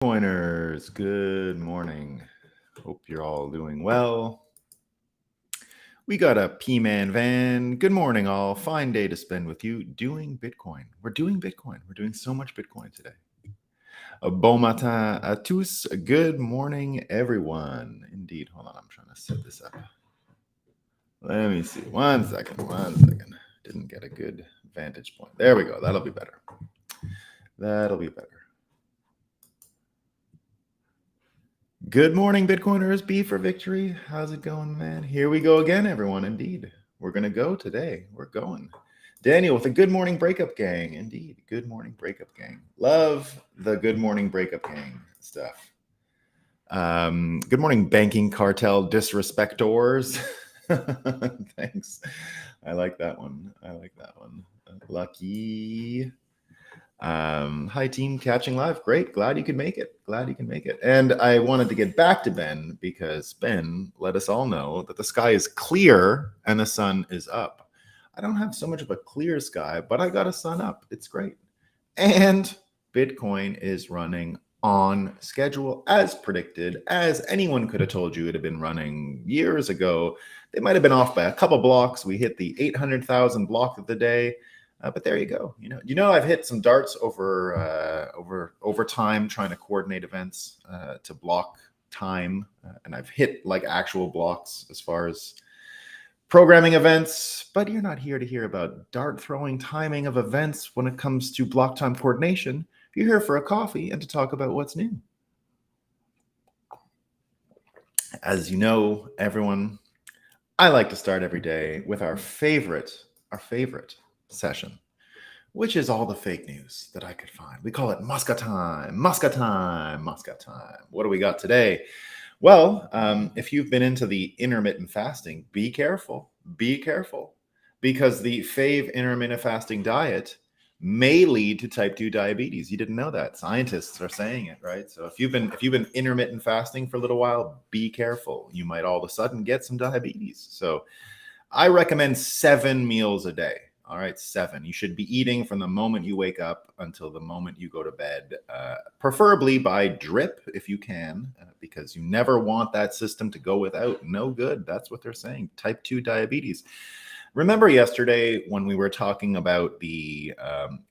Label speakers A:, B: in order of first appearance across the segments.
A: Bitcoiners, good morning. Hope you're all doing well. We got a P-Man van. Good morning, all. Fine day to spend with you doing Bitcoin. We're doing Bitcoin. We're doing so much Bitcoin today. Bon matin à tous. Good morning, everyone. Indeed. Hold on. I'm trying to set this up. Let me see. One second. Didn't get a good vantage point. There we go. That'll be better. Good morning, Bitcoiners. B for victory. How's it going, man? Here we go again, everyone. Indeed. We're going to go today. We're going. Daniel with the Good Morning Breakup Gang. Indeed. Good Morning Breakup Gang. Love the Good Morning Breakup Gang stuff. Good morning, banking cartel disrespectors. Thanks. I like that one. Lucky. Hi team, catching live. Great. Glad you could make it. And I wanted to get back to Ben because Ben let us all know that the sky is clear and the sun is up. I don't have so much of a clear sky, but I got a sun up. It's great. And Bitcoin is running on schedule as predicted, as anyone could have told you it had been running years ago. They might have been off by a couple blocks. We hit the 800,000 block of the day. But there you go. I've hit some darts over time trying to coordinate events to block time, and I've hit like actual blocks as far as programming events. But you're not here to hear about dart throwing timing of events when it comes to block time coordination. You're here for a coffee and to talk about what's new. As you know, everyone, I like to start every day with our favorite session, which is all the fake news that I could find. We call it Musk time. What do we got today? Well, if you've been into the intermittent fasting, be careful, because the fave intermittent fasting diet may lead to type 2 diabetes. You didn't know that. Scientists are saying it, right? So if you've been intermittent fasting for a little while, be careful. You might all of a sudden get some diabetes. So I recommend 7 meals a day. All right, 7. You should be eating from the moment you wake up until the moment you go to bed, preferably by drip if you can, because you never want that system to go without. No good. That's what they're saying. Type 2 diabetes. Remember yesterday when we were talking about the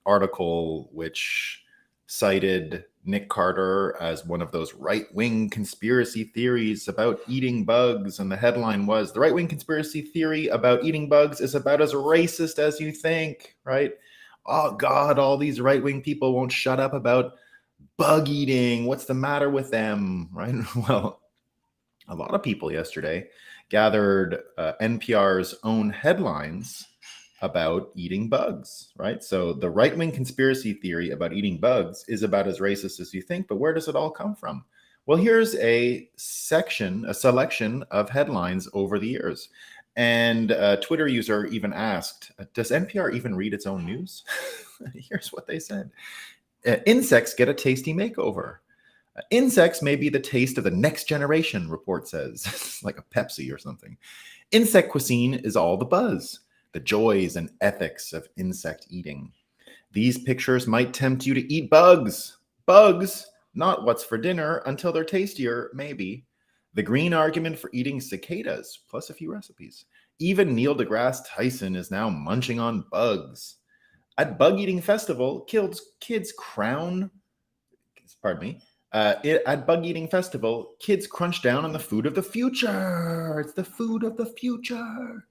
A: article which cited Nick Carter as one of those right-wing conspiracy theories about eating bugs, and the headline was, the right-wing conspiracy theory about eating bugs is about as racist as you think, right? Oh God, all these right-wing people won't shut up about bug eating. What's the matter with them, right? Well, a lot of people yesterday gathered NPR's own headlines about eating bugs, right? So the right-wing conspiracy theory about eating bugs is about as racist as you think, but where does it all come from? Well, here's a selection of headlines over the years. And a Twitter user even asked, does NPR even read its own news? Here's what they said. Insects get a tasty makeover. Insects may be the taste of the next generation, report says. It's like a Pepsi or something. Insect cuisine is all the buzz. The joys and ethics of insect eating. These pictures might tempt you to eat bugs. Bugs, not what's for dinner, until they're tastier, maybe. The green argument for eating cicadas, plus a few recipes. Even Neil deGrasse Tyson is now munching on bugs. At Bug Eating Festival, kids crunch down on the food of the future. It's the food of the future.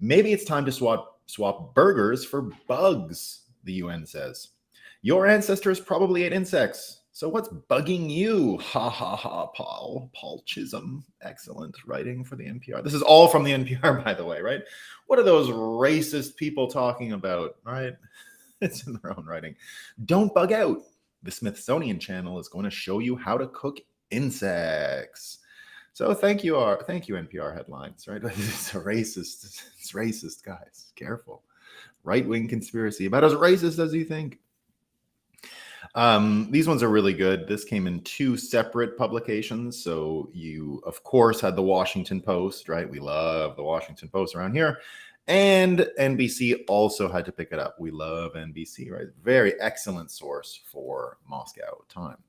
A: Maybe it's time to swap burgers for bugs, the UN says. Your ancestors probably ate insects. So what's bugging you? Ha ha ha, Paul Chisholm. Excellent writing for the NPR. This is all from the NPR, by the way, right? What are those racist people talking about, right? It's in their own writing. Don't bug out. The Smithsonian Channel is going to show you how to cook insects. So thank you, NPR headlines, right? It's racist. It's racist, guys. Careful. Right-wing conspiracy, about as racist as you think. These ones are really good. This came in 2 separate publications. So you, of course, had the Washington Post, right? We love the Washington Post around here. And NBC also had to pick it up. We love NBC, right? Very excellent source for Moscow time.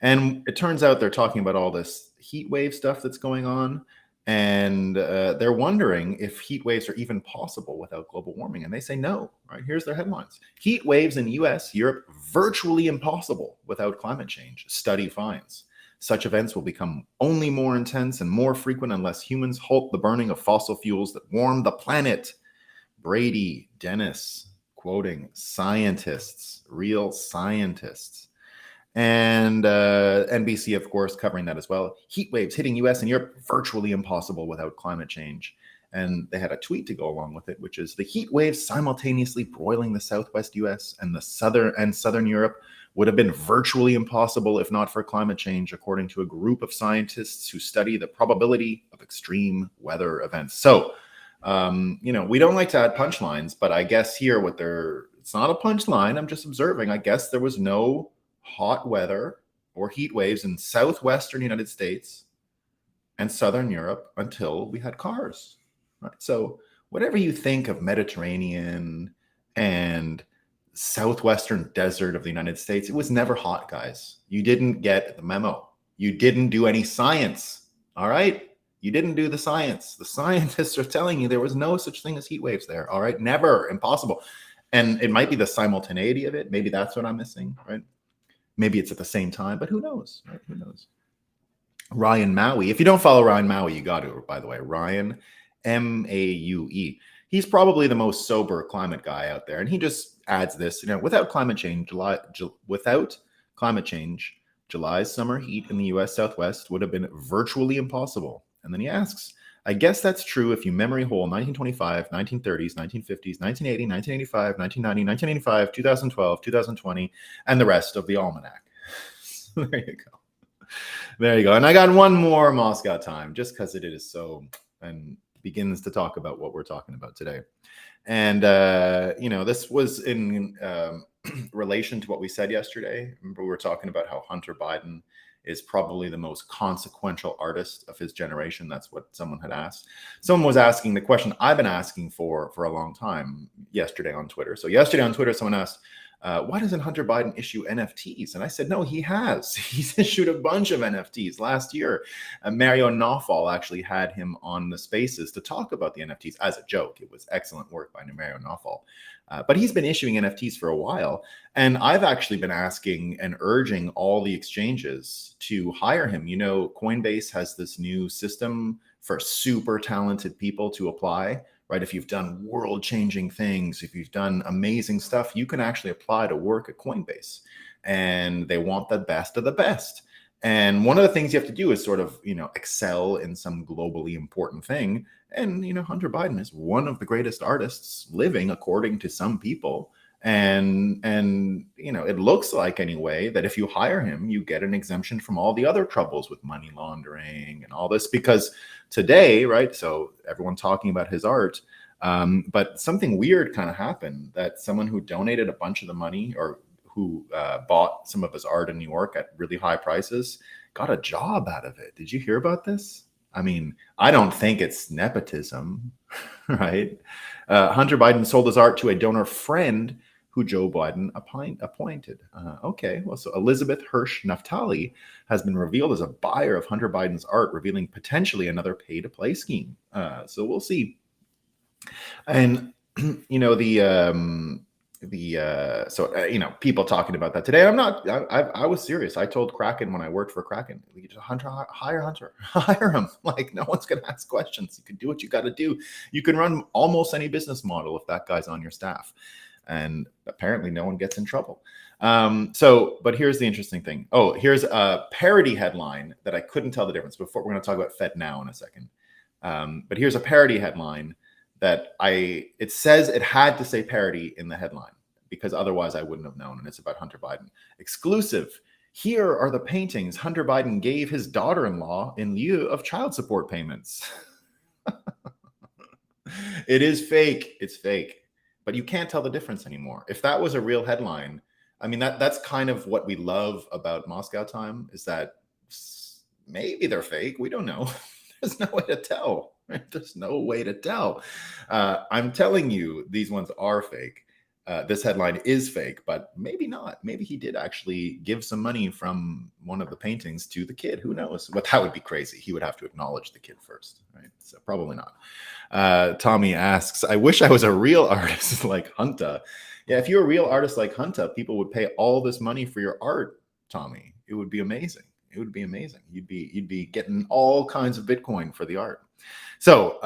A: And it turns out they're talking about all this heat wave stuff that's going on. And they're wondering if heat waves are even possible without global warming. And they say no, right? Here's their headlines. Heat waves in US, Europe, virtually impossible without climate change. Study finds. Such events will become only more intense and more frequent unless humans halt the burning of fossil fuels that warm the planet. Brady, Dennis, quoting scientists, real scientists. And NBC, of course, covering that as well. Heat waves hitting US and Europe, virtually impossible without climate change. And they had a tweet to go along with it, which is the heat waves simultaneously broiling the Southwest US and the Southern Europe would have been virtually impossible if not for climate change, according to a group of scientists who study the probability of extreme weather events. So, we don't like to add punchlines, but I guess here it's not a punchline. I'm just observing. I guess there was no hot weather or heat waves in southwestern United States and southern Europe until we had cars. Right? So whatever you think of Mediterranean and southwestern desert of the United States, it was never hot, guys. You didn't get the memo. You didn't do any science. All right? You didn't do the science. The scientists are telling you there was no such thing as heat waves there. All right? Never. Impossible. And it might be the simultaneity of it. Maybe that's what I'm missing, right? Maybe it's at the same time, but who knows? Right? Who knows? Ryan Maue. If you don't follow Ryan Maue, you got to, by the way. Ryan, Maue. He's probably the most sober climate guy out there. And he just adds this, without climate change, July's summer heat in the US Southwest would have been virtually impossible. And then he asks, I guess that's true if you memory hole 1925, 1930s, 1950s, 1980, 1985, 1990, 1985, 2012, 2020, and the rest of the almanac. There you go. There you go. And I got one more Moscow time, just because it is so, and begins to talk about what we're talking about today. And, this was in relation to what we said yesterday. Remember, we were talking about how Hunter Biden is probably the most consequential artist of his generation. That's what someone had asked. Someone was asking the question I've been asking for a long time yesterday on Twitter. So yesterday on Twitter, someone asked, why doesn't Hunter Biden issue NFTs? And I said, no, he has. He's issued a bunch of NFTs last year. Mario Nawfal actually had him on the Spaces to talk about the NFTs as a joke. It was excellent work by Mario Nawfal. But he's been issuing NFTs for a while. And I've actually been asking and urging all the exchanges to hire him. Coinbase has this new system for super talented people to apply. Right? If you've done world-changing things, if you've done amazing stuff, you can actually apply to work at Coinbase. And they want the best of the best. And one of the things you have to do is sort of, excel in some globally important thing. And, Hunter Biden is one of the greatest artists living, according to some people. And it looks like anyway that if you hire him, you get an exemption from all the other troubles with money laundering and all this, because today, right? So everyone talking about his art, but something weird kind of happened, that someone who donated a bunch of the money or who bought some of his art in New York at really high prices got a job out of it. Did you hear about this? I mean, I don't think it's nepotism, right? Hunter Biden sold his art to a donor friend who Joe Biden appointed. Okay, well, so Elizabeth Hirsch Naftali has been revealed as a buyer of Hunter Biden's art, revealing potentially another pay-to-play scheme. So we'll see. And people talking about that today. I was serious. I told Kraken when I worked for Kraken, Hunter, hire Hunter, hire him. Like, no one's going to ask questions. You can do what you got to do. You can run almost any business model if that guy's on your staff. And apparently no one gets in trouble. But here's the interesting thing. Oh, here's a parody headline that I couldn't tell the difference before. We're going to talk about FedNow in a second. But here's a parody headline that it says it had to say parody in the headline because otherwise I wouldn't have known. And it's about Hunter Biden. Exclusive. Here are the paintings Hunter Biden gave his daughter-in-law in lieu of child support payments. It is fake. It's fake. But you can't tell the difference anymore. If that was a real headline, I mean, that's kind of what we love about Moscow time, is that maybe they're fake. We don't know. There's no way to tell. Right? There's no way to tell. I'm telling you, these ones are fake. this headline is fake, but maybe not. Maybe he did actually give some money from one of the paintings to the kid. Who knows? But that would be crazy. He would have to acknowledge the kid first, right? So probably not. Tommy asks, I wish I was a real artist like Hunter. Yeah, if you're a real artist like Hunter, people would pay all this money for your art, Tommy. It would be amazing. It would be amazing. You'd be getting all kinds of Bitcoin for the art. So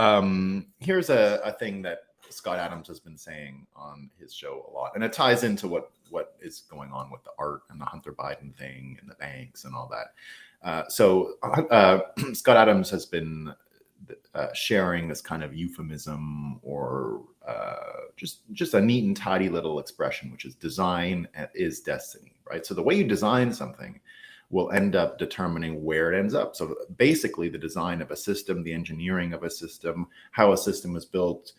A: here's a thing that Scott Adams has been saying on his show a lot, and it ties into what is going on with the art and the Hunter Biden thing and the banks and all that. So Scott Adams has been sharing this kind of euphemism or just a neat and tidy little expression, which is design is destiny, right? So the way you design something will end up determining where it ends up. So basically the design of a system, the engineering of a system, how a system is built,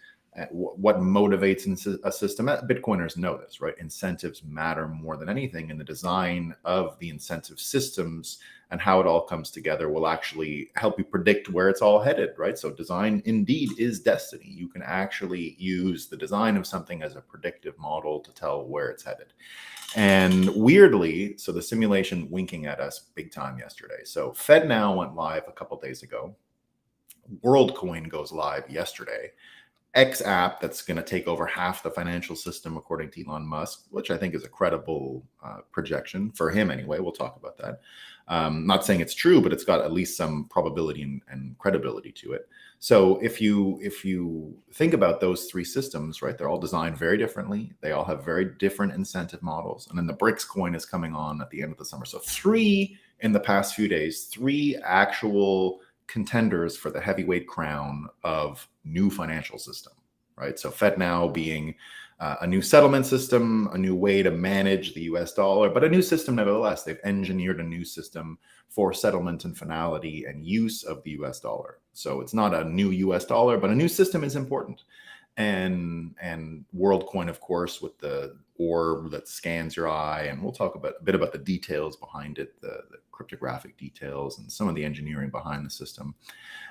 A: what motivates a system. Bitcoiners know this, right? Incentives matter more than anything, and the design of the incentive systems and how it all comes together will actually help you predict where it's all headed, right? So design indeed is destiny. You can actually use the design of something as a predictive model to tell where it's headed. And weirdly, so the simulation winking at us big time yesterday. So FedNow went live a couple days ago. Worldcoin goes live yesterday. X app that's going to take over half the financial system, according to Elon Musk, which I think is a credible projection for him anyway. We'll talk about that. Not saying it's true, but it's got at least some probability and credibility to it. So if you think about those three systems, right, they're all designed very differently. They all have very different incentive models. And then the BRICS coin is coming on at the end of the summer. So three in the past few days, three actual contenders for the heavyweight crown of new financial system, right? So FedNow being a new settlement system, a new way to manage the US dollar, but a new system nevertheless. They've engineered a new system for settlement and finality and use of the US dollar. So it's not a new US dollar, but a new system is important. And WorldCoin, of course, with the orb that scans your eye, and we'll talk a bit about the details behind it, the cryptographic details and some of the engineering behind the system.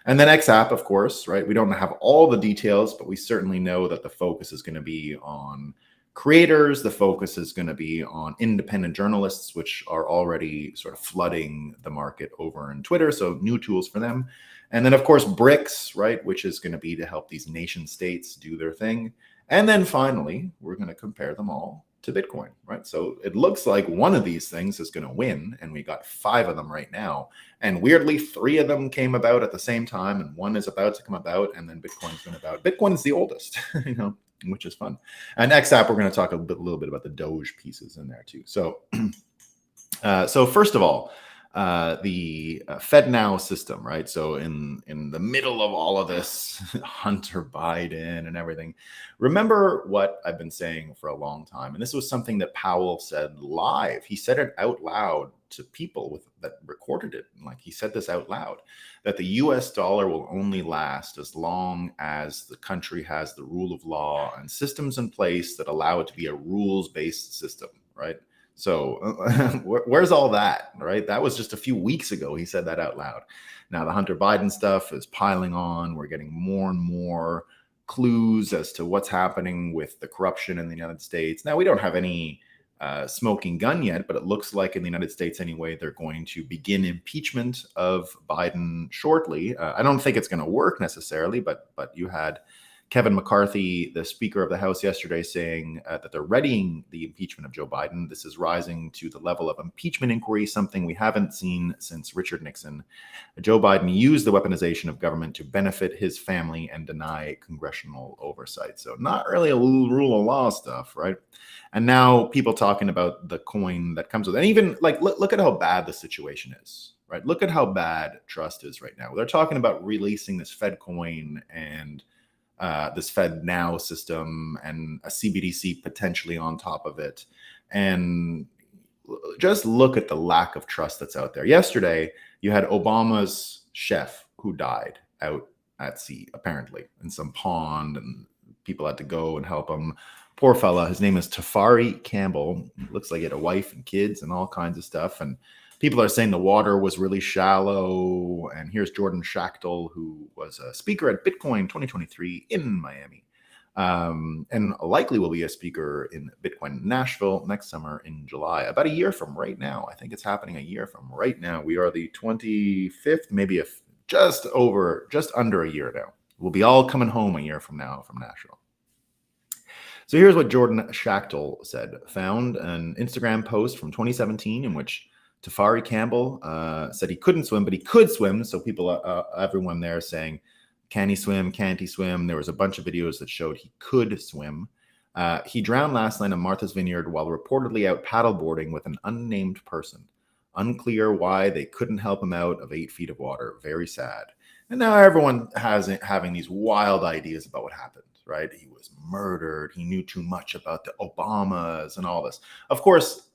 A: And then XApp, of course, right? We don't have all the details, but we certainly know that the focus is going to be on creators. The focus is going to be on independent journalists, which are already sort of flooding the market over in Twitter. So new tools for them. And then, of course, BRICS, right, which is going to be to help these nation states do their thing. And then finally, we're going to compare them all to Bitcoin, right? So it looks like one of these things is going to win, and we got 5 of them right now. And weirdly, 3 of them came about at the same time, and one is about to come about, and then Bitcoin's been about. Bitcoin is the oldest, which is fun. And XApp, we're going to talk a little bit about the Doge pieces in there too. So, so first of all, the FedNow system, right? So in the middle of all of this, Hunter Biden and everything, remember what I've been saying for a long time, and this was something that Powell said live. He said it out loud to people that recorded it. Like, he said this out loud, that the US dollar will only last as long as the country has the rule of law and systems in place that allow it to be a rules-based system, right? So where's all that, right? That was just a few weeks ago. He said that out loud. Now the Hunter Biden stuff is piling on. We're getting more and more clues as to what's happening with the corruption in the United States. Now, we don't have any smoking gun yet, but it looks like in the United States anyway, they're going to begin impeachment of Biden shortly. I don't think it's going to work necessarily, but you had Kevin McCarthy, the Speaker of the House, yesterday saying that they're readying the impeachment of Joe Biden. This is rising to the level of impeachment inquiry, something we haven't seen since Richard Nixon. Joe Biden used the weaponization of government to benefit his family and deny congressional oversight. So not really a rule of law stuff, right? And now people talking about the coin that comes with it. And even like, look at how bad the situation is, right? Look at how bad trust is right now. They're talking about releasing this Fed coin and this FedNow system and a CBDC potentially on top of it. And just look at the lack of trust that's out there. Yesterday, you had Obama's chef who died out at sea, apparently, in some pond, and people had to go and help him. Poor fella. His name is Tafari Campbell. Looks like he had a wife and kids and all kinds of stuff. And people are saying the water was really shallow. And here's Jordan Schachtel, who was a speaker at Bitcoin 2023 in Miami. and likely will be a speaker in Bitcoin Nashville next summer in July, about a year from right now. I think it's happening a year from right now. We are the 25th, maybe just under a year now. We'll be all coming home a year from now from Nashville. So here's what Jordan Schachtel said. Found an Instagram post from 2017 in which Tafari Campbell said he couldn't swim, but he could swim. So everyone there saying, can he swim? Can't he swim? There was a bunch of videos that showed he could swim. He drowned last night in Martha's Vineyard while reportedly out paddleboarding with an unnamed person. Unclear why they couldn't help him out of 8 feet of water. Very sad. And now everyone having these wild ideas about what happened, right? He was murdered. He knew too much about the Obamas and all this. Of course,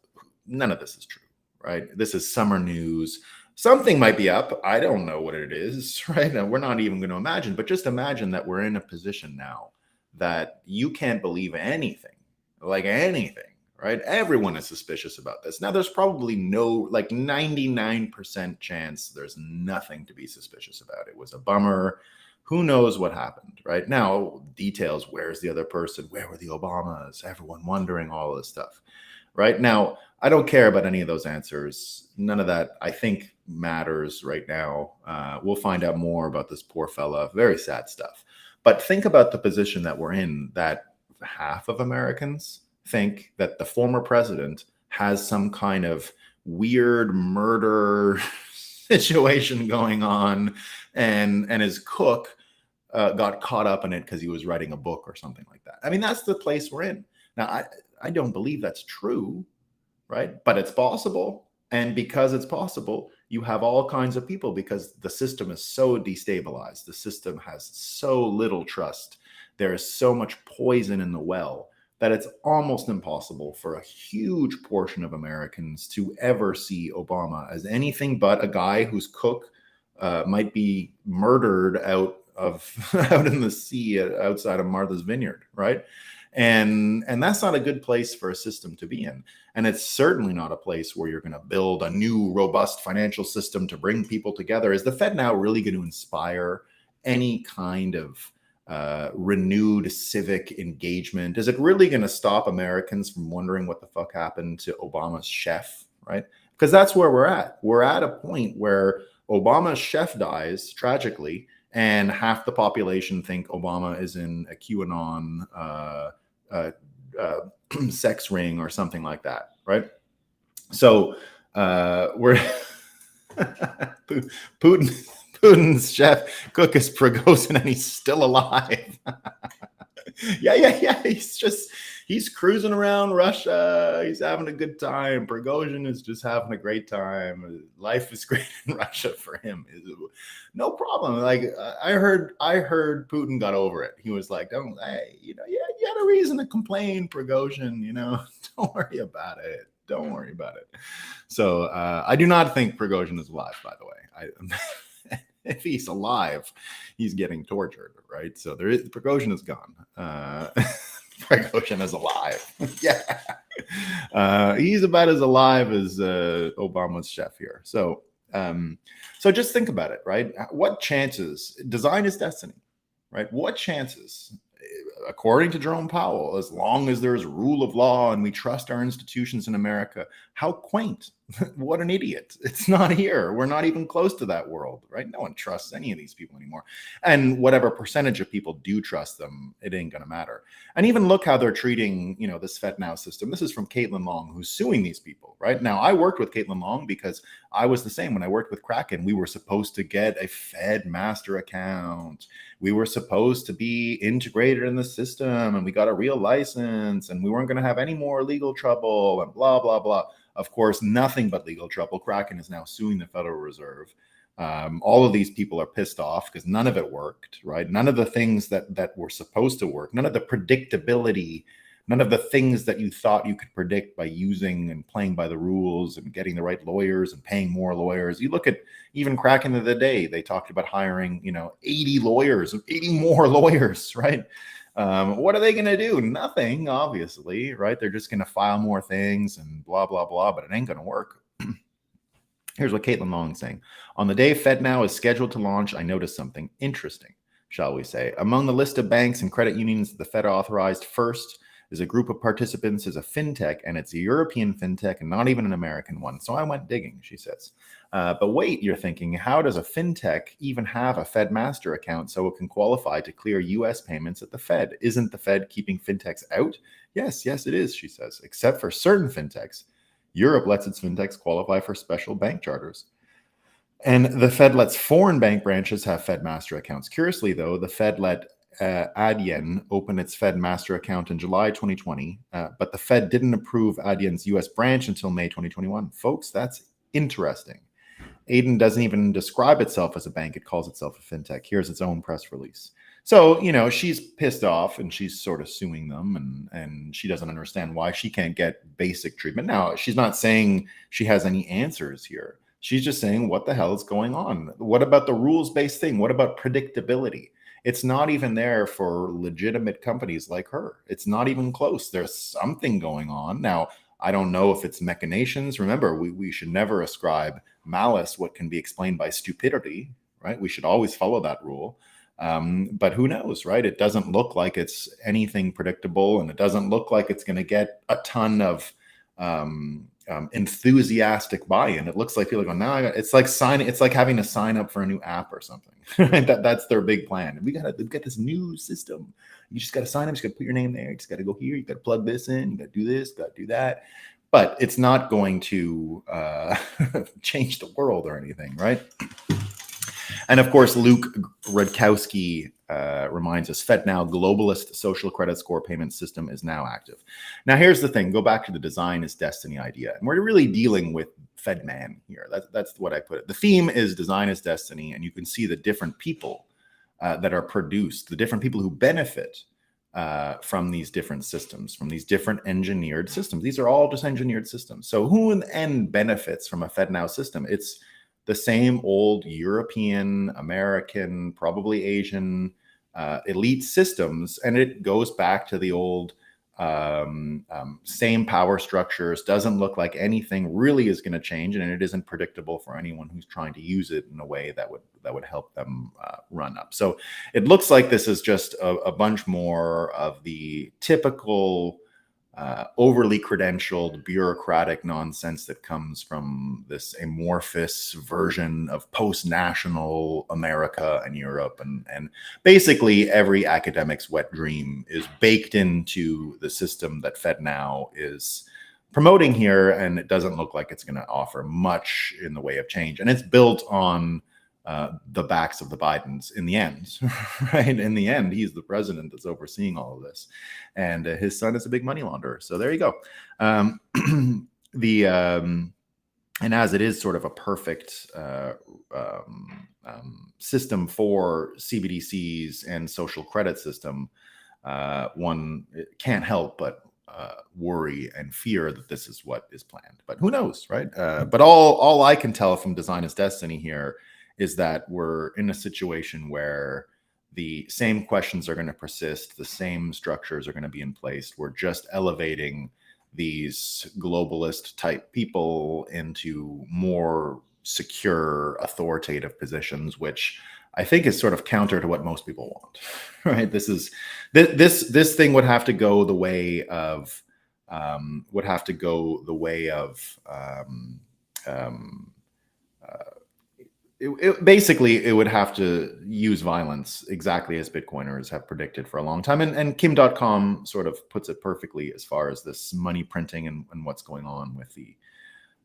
A: none of this is true, right? This is summer news. Something might be up. I don't know what it is, right? Now, we're not even going to imagine, but just imagine that we're in a position now that you can't believe anything, like anything, right? Everyone is suspicious about this. Now, there's probably 99% chance there's nothing to be suspicious about. It was a bummer. Who knows what happened, right? Now, details, where's the other person? Where were the Obamas? Everyone wondering all this stuff, right? Now, I don't care about any of those answers. None of that, I think, matters right now. We'll find out more about this poor fella. Very sad stuff. But think about the position that we're in, that half of Americans think that the former president has some kind of weird murder situation going on, and his cook got caught up in it because he was writing a book or something like that. I mean, that's the place we're in. Now, I don't believe that's true, right? But it's possible. And because it's possible, you have all kinds of people, because the system is so destabilized. The system has so little trust. There is so much poison in the well that it's almost impossible for a huge portion of Americans to ever see Obama as anything but a guy whose cook might be murdered out in the sea outside of Martha's Vineyard, right? And that's not a good place for a system to be in. And it's certainly not a place where you're going to build a new robust financial system to bring people together. Is the FedNow really going to inspire any kind of renewed civic engagement? Is it really going to stop Americans from wondering what the fuck happened to Obama's chef, right? Because that's where we're at. We're at a point where Obama's chef dies tragically, and half the population think Obama is in a QAnon sex ring or something like that, right? So we're Putin's chef cook is Prigozhin, and he's still alive. Yeah. He's cruising around Russia. He's having a good time. Prigozhin is just having a great time. Life is great in Russia for him. No problem. Like I heard Putin got over it. He was like, you had a reason to complain, Prigozhin, don't worry about it. Don't worry about it. So I do not think Prigozhin is alive, by the way. If he's alive, he's getting tortured, right? So Prigozhin is gone. Prigozhin is alive. Yeah. He's about as alive as Obama's chef here. So just think about it, right? What chances? Design is destiny, right? What chances? According to Jerome Powell, as long as there's rule of law and we trust our institutions in America, how quaint. What an idiot. It's not here. We're not even close to that world, right? No one trusts any of these people anymore. And whatever percentage of people do trust them, it ain't going to matter. And even look how they're treating, this FedNow system. This is from Caitlin Long, who's suing these people, right? Now, I worked with Caitlin Long because I was the same when I worked with Kraken. We were supposed to get a Fed master account. We were supposed to be integrated in the system, and we got a real license, and we weren't going to have any more legal trouble and blah, blah, blah. Of course, nothing but legal trouble. Kraken is now suing the Federal Reserve. All of these people are pissed off because none of it worked, right? None of the things that were supposed to work, none of the predictability, none of the things that you thought you could predict by using and playing by the rules and getting the right lawyers and paying more lawyers. You look at even Kraken of the day, they talked about hiring, 80 lawyers, 80 more lawyers, right? What are they going to do? Nothing, obviously, right? They're just going to file more things and blah, blah, blah, but it ain't going to work. Here's what Caitlin Long is saying. On the day FedNow is scheduled to launch, I noticed something interesting. shall we say. Among the list of banks and credit unions the Fed authorized first is a group of participants is a fintech, and it's a European fintech and not even an American one. So I went digging, she says. But wait, you're thinking, how does a fintech even have a Fed master account so it can qualify to clear US payments at the Fed? Isn't the Fed keeping fintechs out? Yes, it is, she says, except for certain fintechs. Europe lets its fintechs qualify for special bank charters. And the Fed lets foreign bank branches have Fed master accounts. Curiously, though, the Fed let Adyen open its Fed master account in July 2020, but the Fed didn't approve Adyen's US branch until May 2021. Folks, that's interesting. Adyen doesn't even describe itself as a bank. It calls itself a fintech. Here's its own press release. So, she's pissed off and she's sort of suing them, and she doesn't understand why she can't get basic treatment. Now, she's not saying she has any answers here. She's just saying, what the hell is going on? What about the rules-based thing? What about predictability? It's not even there for legitimate companies like her. It's not even close. There's something going on. Now, I don't know if it's machinations. Remember, we should never ascribe malice what can be explained by stupidity, right? We should always follow that rule. But who knows, right? It doesn't look like it's anything predictable, and it doesn't look like it's going to get a ton of enthusiastic buy-in. It looks like people are going, now it's like having to sign up for a new app or something. That's their big plan. We've got this new system. You just got to sign up. You just got to put your name there. You just got to go here. You got to plug this in. You got to do this. Got to do that. But it's not going to change the world or anything, right? And of course, Luke Rudkowski reminds us, FedNow globalist social credit score payment system is now active. Now, here's the thing. Go back to the design is destiny idea. And we're really dealing with FedMan here. That's what I put it. The theme is design is destiny. And you can see the different people that are produced, the different people who benefit from these different systems, from these different engineered systems. These are all just engineered systems. So who in the end benefits from a FedNow system? It's the same old European, American, probably Asian elite systems. And it goes back to the old same power structures. Doesn't look like anything really is going to change. And it isn't predictable for anyone who's trying to use it in a way that would help them run up. So it looks like this is just a bunch more of the typical overly credentialed bureaucratic nonsense that comes from this amorphous version of post-national America and Europe. And basically every academic's wet dream is baked into the system that FedNow is promoting here. And it doesn't look like it's going to offer much in the way of change. And it's built on the backs of the Bidens in the end, right? In the end, he's the president that's overseeing all of this. And his son is a big money launderer. So there you go. And as it is sort of a perfect system for CBDCs and social credit system, one can't help but worry and fear that this is what is planned. But who knows, right? But all I can tell from Design is Destiny here is that we're in a situation where the same questions are going to persist, the same structures are going to be in place. We're just elevating these globalist type people into more secure, authoritative positions, which I think is sort of counter to what most people want, right? This thing would have to go the way of basically, it would have to use violence exactly as Bitcoiners have predicted for a long time. And Kim.com sort of puts it perfectly as far as this money printing and what's going on with the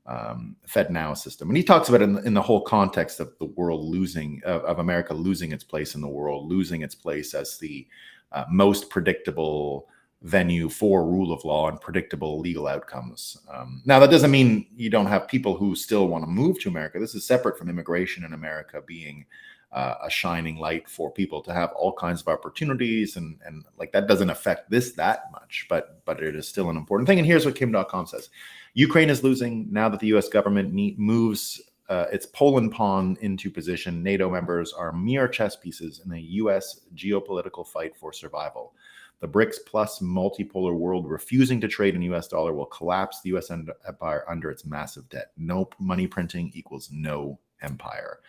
A: FedNow system. And he talks about it in the whole context of the world of America losing its place in the world, losing its place as the most predictable venue for rule of law and predictable legal outcomes. Now, that doesn't mean you don't have people who still want to move to America. This is separate from immigration in America being a shining light for people to have all kinds of opportunities. And like that doesn't affect this that much, but it is still an important thing. And here's what Kim.com says. Ukraine is losing now that the US government moves its Poland pawn into position. NATO members are mere chess pieces in a US geopolitical fight for survival. The BRICS plus multipolar world refusing to trade in US dollar will collapse the US empire under its massive debt. No money printing equals no empire.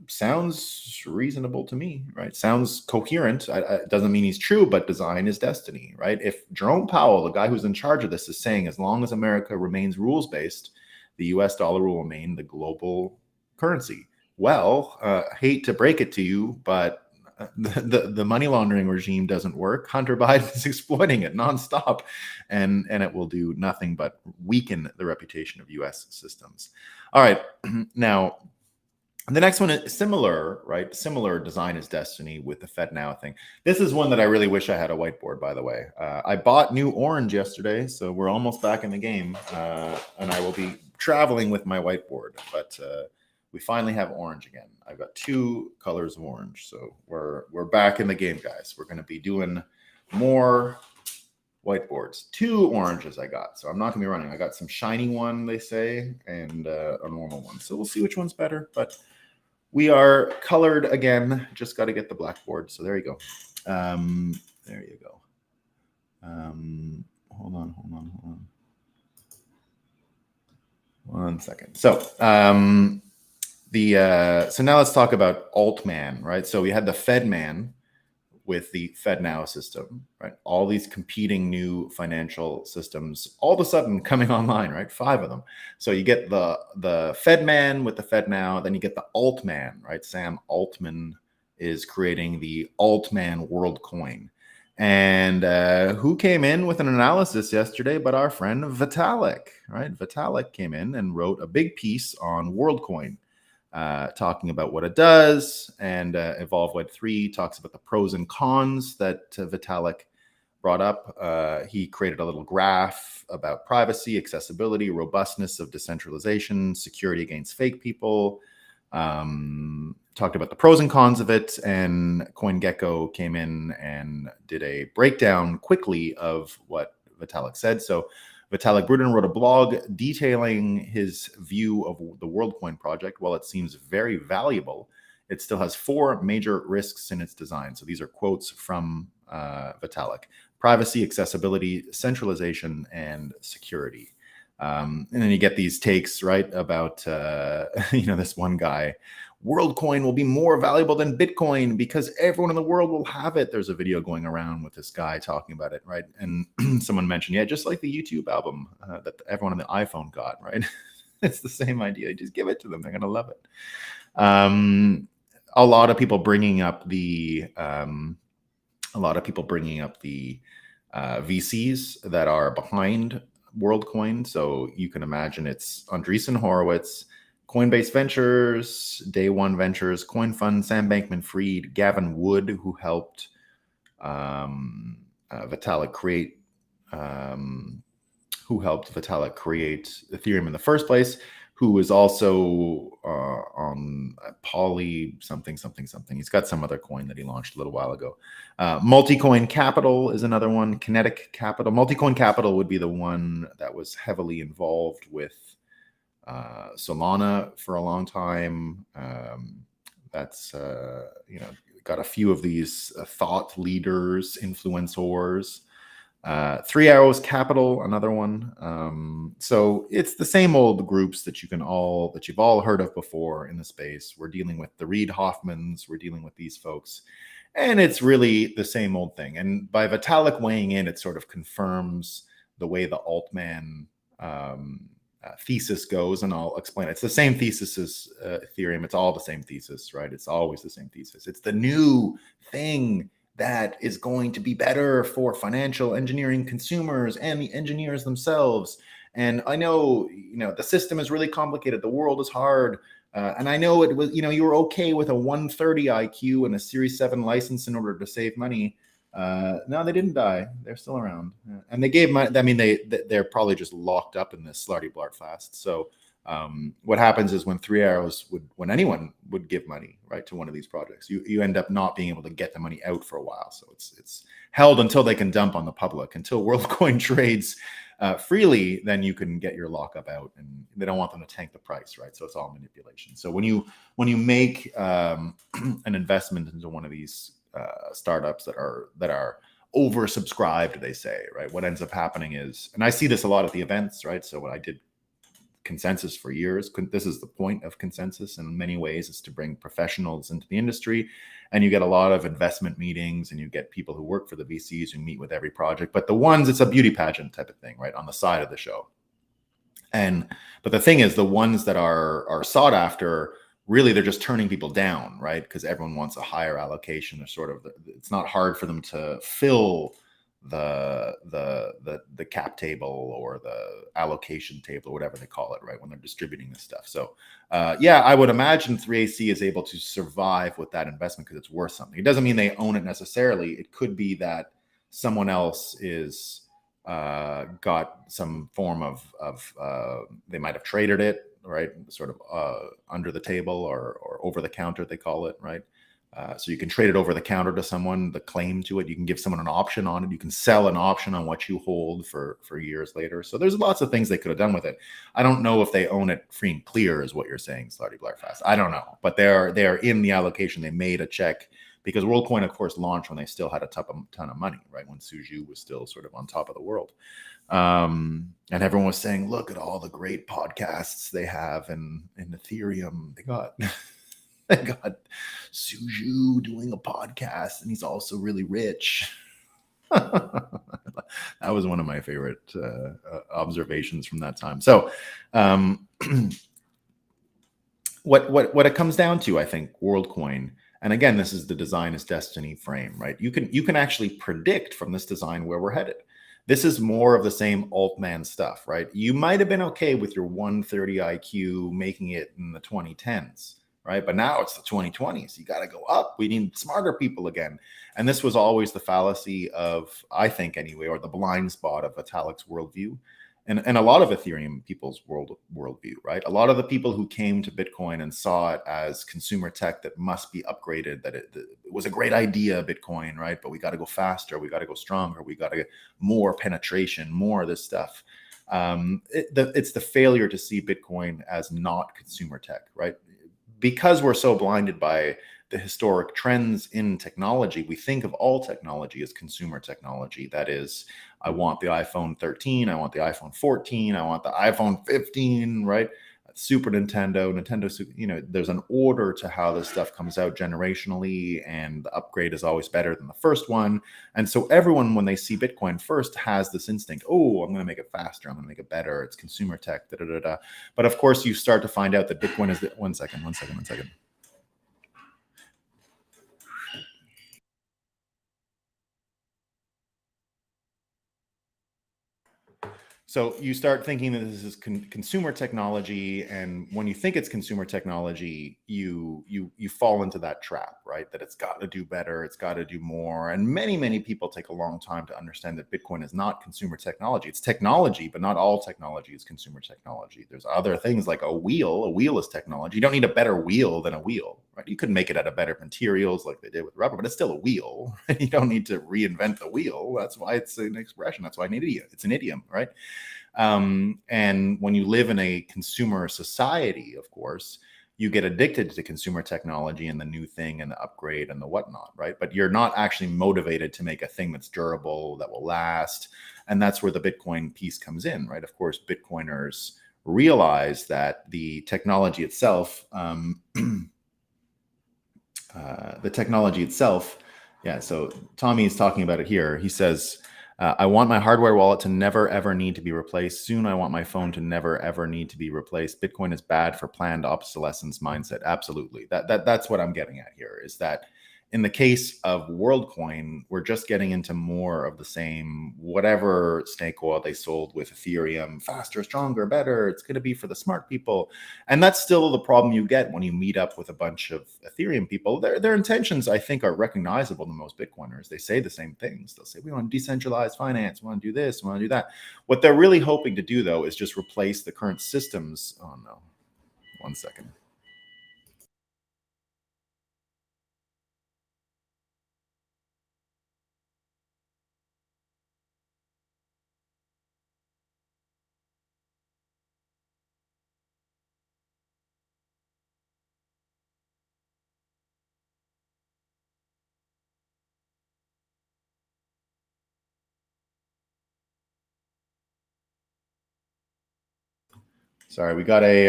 A: Sounds reasonable to me, right? Sounds coherent. It doesn't mean he's true, but design is destiny, right? If Jerome Powell, the guy who's in charge of this, is saying as long as America remains rules-based, the US dollar will remain the global currency. Well, hate to break it to you, but the money laundering regime doesn't work. Hunter Biden is exploiting it nonstop, and it will do nothing but weaken the reputation of US systems. All right, now the next one is similar, right? Similar design is destiny with the FedNow thing. This is one that I really wish I had a whiteboard, by the way. I bought new orange yesterday, so we're almost back in the game, and I will be traveling with my whiteboard, but we finally have orange again. I've got 2 colors of orange, so we're back in the game, guys. We're going to be doing more whiteboards. 2 oranges I got, so I'm not going to be running. I got some shiny one, they say, and a normal one. So we'll see which one's better, but we are colored again. Just got to get the blackboard. So there you go. There you go. Hold on. 1 second. So so now let's talk about Alt-man, right? So we had the FedMan with the FedNow system, right? All these competing new financial systems all of a sudden coming online, right? 5 of them. So you get the FedMan with the FedNow, then you get the Alt-man, right? Sam Altman is creating the Alt-man Worldcoin. And who came in with an analysis yesterday but our friend Vitalik, right? Vitalik came in and wrote a big piece on Worldcoin, talking about what it does, and Evolve Web 3 talks about the pros and cons that Vitalik brought up. He created a little graph about privacy, accessibility, robustness of decentralization, security against fake people, talked about the pros and cons of it, and CoinGecko came in and did a breakdown quickly of what Vitalik said. So Vitalik Buterin wrote a blog detailing his view of the WorldCoin project. While it seems very valuable, it still has 4 major risks in its design. So these are quotes from Vitalik: privacy, accessibility, centralization, and security. And then you get these takes, right, about, this one guy, WorldCoin will be more valuable than Bitcoin because everyone in the world will have it. There's a video going around with this guy talking about it, right? And someone mentioned, yeah, just like the YouTube album that everyone on the iPhone got, right? It's the same idea. You just give it to them. They're going to love it. A lot of people bringing up the VCs that are behind WorldCoin. So you can imagine it's Andreessen Horowitz, Coinbase Ventures, Day One Ventures, Coin Fund, Sam Bankman-Fried, Gavin Wood, who helped Vitalik create Ethereum in the first place, who was also on Poly something. He's got some other coin that he launched a little while ago. Multicoin Capital is another one. Kinetic Capital. Multicoin Capital would be the one that was heavily involved with Solana for a long time. That's got a few of these thought leaders, influencers. 3 Arrows Capital, another one. So it's the same old groups that you've all heard of before in the space. We're dealing with the Reid Hoffmans. We're dealing with these folks, and it's really the same old thing. And by Vitalik weighing in, it sort of confirms the way the Altman thesis goes, and I'll explain it. It's the same thesis as Ethereum. It's all the same thesis, right? It's always the same thesis. It's the new thing that is going to be better for financial engineering consumers and the engineers themselves. And I know, the system is really complicated. The world is hard. And I know it was, you were okay with a 130 IQ and a Series 7 license in order to save money. No, they didn't die. They're still around. And they gave money. I mean, they're probably just locked up in this Slarty Blart fast. So what happens is when 3 Arrows when anyone would give money, right, to one of these projects, you end up not being able to get the money out for a while. So it's held until they can dump on the public. Until WorldCoin trades freely, then you can get your lockup out, and they don't want them to tank the price, right? So it's all manipulation. So when you make an investment into one of these startups that are oversubscribed, they say, right, what ends up happening is, and I see this a lot at the events, right? So when I did consensus for years. This is the point of consensus in many ways, is to bring professionals into the industry. And you get a lot of investment meetings, and you get people who work for the VCs who meet with every project. But the ones, it's a beauty pageant type of thing, right, on the side of the show. But the thing is, the ones that are sought after, really, they're just turning people down, right? Because everyone wants a higher allocation, or sort of, it's not hard for them to fill the cap table or the allocation table, or whatever they call it, right, when they're distributing this stuff. So yeah, I would imagine 3AC is able to survive with that investment because it's worth something. It doesn't mean they own it necessarily. It could be that someone else is got some form of they might have traded it, right, sort of under the table or over the counter, they call it, right? So you can trade it over the counter to someone, the claim to it. You can give someone an option on it. You can sell an option on what you hold for years later. So there's lots of things they could have done with it. I don't know if they own it free and clear, is what you're saying, Slarty Blarfast. I don't know, but they are in the allocation. They made a check because Worldcoin, of course, launched when they still had a ton of money, right? When Suju was still sort of on top of the world. And everyone was saying, look at all the great podcasts they have in Ethereum. They got I got Suju doing a podcast, and he's also really rich. That was one of my favorite observations from that time. So, what it comes down to, I think, WorldCoin, and again, this is the design is destiny frame, right? You can actually predict from this design where we're headed. This is more of the same Alt-man stuff, right? You might have been okay with your 130 IQ making it in the 2010s. Right. But now it's the 2020s. You got to go up. We need smarter people again. And this was always the fallacy of, I think anyway, or the blind spot of Vitalik's worldview. And a lot of Ethereum people's worldview, right? A lot of the people who came to Bitcoin and saw it as consumer tech that must be upgraded, that it was a great idea, Bitcoin, right? But we got to go faster. We got to go stronger. We got to get more penetration, more of this stuff. It's the failure to see Bitcoin as not consumer tech, right? Because we're so blinded by the historic trends in technology, we think of all technology as consumer technology. That is, I want the iPhone 13, I want the iPhone 14, I want the iPhone 15, right? Super Nintendo, there's an order to how this stuff comes out generationally, and the upgrade is always better than the first one. And so everyone, when they see Bitcoin first, has this instinct, oh, I'm going to make it faster, I'm going to make it better, it's consumer tech, da da da da. But of course, you start to find out that Bitcoin is one second. So you start thinking that this is consumer technology, and when you think it's consumer technology, you fall into that trap, right? That it's got to do better, it's got to do more. And many people take a long time to understand that Bitcoin is not consumer technology. It's technology, but not all technology is consumer technology. There's other things like a wheel. A wheel is technology. You don't need a better wheel than a wheel, right? You could make it out of better materials like they did with rubber, but it's still a wheel. You don't need to reinvent the wheel. That's why it's an expression. That's why it's an idiom, right? And when you live in a consumer society, of course, you get addicted to consumer technology and the new thing and the upgrade and the whatnot, right? But you're not actually motivated to make a thing that's durable, that will last. And that's where the Bitcoin piece comes in, right? Of course, Bitcoiners realize that the technology itself, yeah, so Tommy is talking about it here. He says, I want my hardware wallet to never, ever need to be replaced. Soon, I want my phone to never, ever need to be replaced. Bitcoin is bad for planned obsolescence mindset. Absolutely. That's what I'm getting at here, is that in the case of WorldCoin, we're just getting into more of the same, whatever snake oil they sold with Ethereum, faster, stronger, better. It's going to be for the smart people. And that's still the problem you get when you meet up with a bunch of Ethereum people. Their intentions, I think, are recognizable to most Bitcoiners. They say the same things. They'll say, we want decentralized finance. We want to do this. We want to do that. What they're really hoping to do, though, is just replace the current systems. Oh, no. 1 second. Sorry, we got a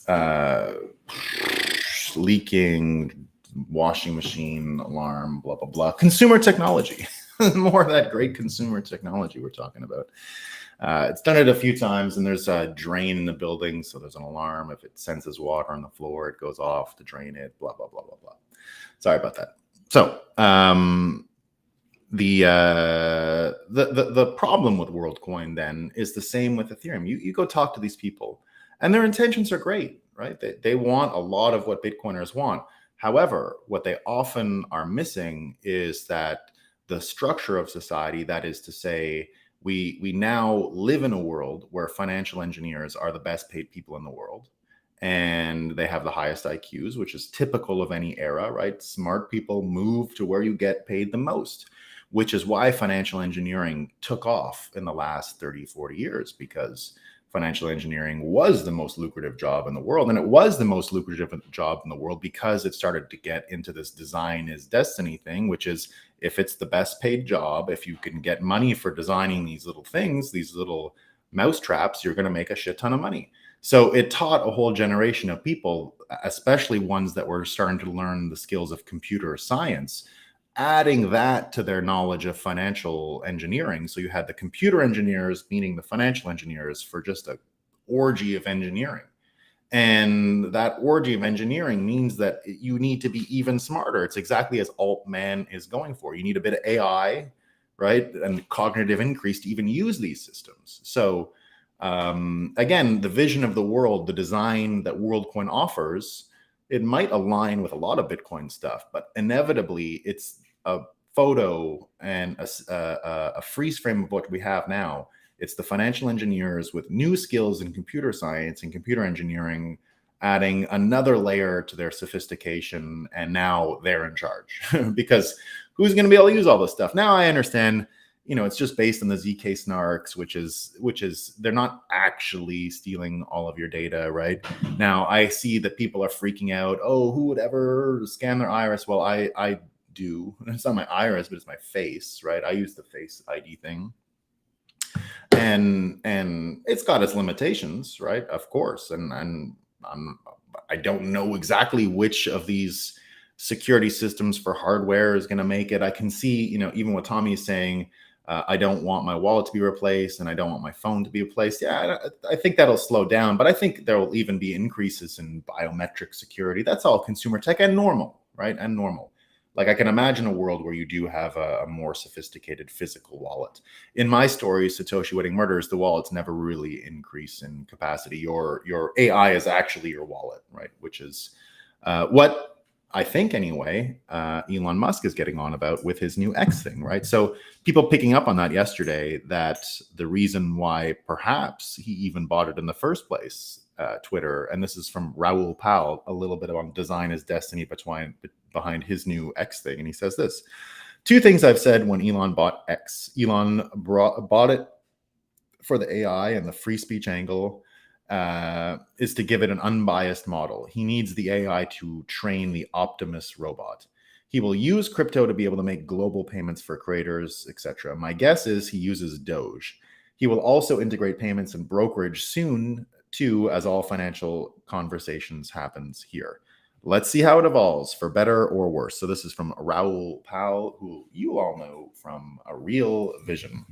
A: uh, leaking washing machine alarm, blah, blah, blah. Consumer technology. More of that great consumer technology we're talking about. It's done it a few times, and there's a drain in the building, so there's an alarm. If it senses water on the floor, it goes off to drain it, blah, blah, blah, blah, blah. Sorry about that. So the problem with WorldCoin then is the same with Ethereum. You go talk to these people, and their intentions are great, right? They want a lot of what Bitcoiners want. However, what they often are missing is that the structure of society, that is to say, we now live in a world where financial engineers are the best paid people in the world, and they have the highest IQs, which is typical of any era, right? Smart people move to where you get paid the most, which is why financial engineering took off in the last 30, 40 years, because financial engineering was the most lucrative job in the world. And it was the most lucrative job in the world because it started to get into this design is destiny thing, which is if it's the best paid job, if you can get money for designing these little things, these little mouse traps, you're going to make a shit ton of money. So it taught a whole generation of people, especially ones that were starting to learn the skills of computer science, adding that to their knowledge of financial engineering. So you had the computer engineers meeting the financial engineers for just a orgy of engineering. And that orgy of engineering means that you need to be even smarter. It's exactly as Alt-man is going for. You need a bit of AI, right? And cognitive increase to even use these systems. So again, the vision of the world, the design that WorldCoin offers, it might align with a lot of Bitcoin stuff, but inevitably it's a photo and a freeze frame of what we have now. It's the financial engineers with new skills in computer science and computer engineering, adding another layer to their sophistication, and now they're in charge. Because who's going to be able to use all this stuff? Now I understand, it's just based on the ZK snarks, which is they're not actually stealing all of your data, right? Now I see that people are freaking out. Oh, who would ever scan their iris? Well, I do. It's not my iris, but it's my face, right? I use the Face ID thing. And it's got its limitations, right? Of course. And I don't know exactly which of these security systems for hardware is going to make it. I can see, even what Tommy is saying, I don't want my wallet to be replaced and I don't want my phone to be replaced. Yeah, I think that'll slow down, but I think there will even be increases in biometric security. That's all consumer tech and normal, right? And normal. Like I can imagine a world where you do have a more sophisticated physical wallet. In my story, Satoshi Wedding Murders, the wallets never really increase in capacity. Your AI is actually your wallet, right? Which is what I think anyway, Elon Musk is getting on about with his new X thing, right? So people picking up on that yesterday, that the reason why perhaps he even bought it in the first place, Twitter, and this is from Raoul Pal, a little bit on design is destiny behind his new X thing. And he says this: two things I've said when Elon bought X. Elon bought it for the AI and the free speech angle, is to give it an unbiased model. He needs the AI to train the Optimus robot. He will use crypto to be able to make global payments for creators, etc. My guess is he uses Doge. He will also integrate payments and brokerage soon too, as all financial conversations happens here. Let's see how it evolves, for better or worse. So this is from Raoul Pal, who you all know from A Real Vision.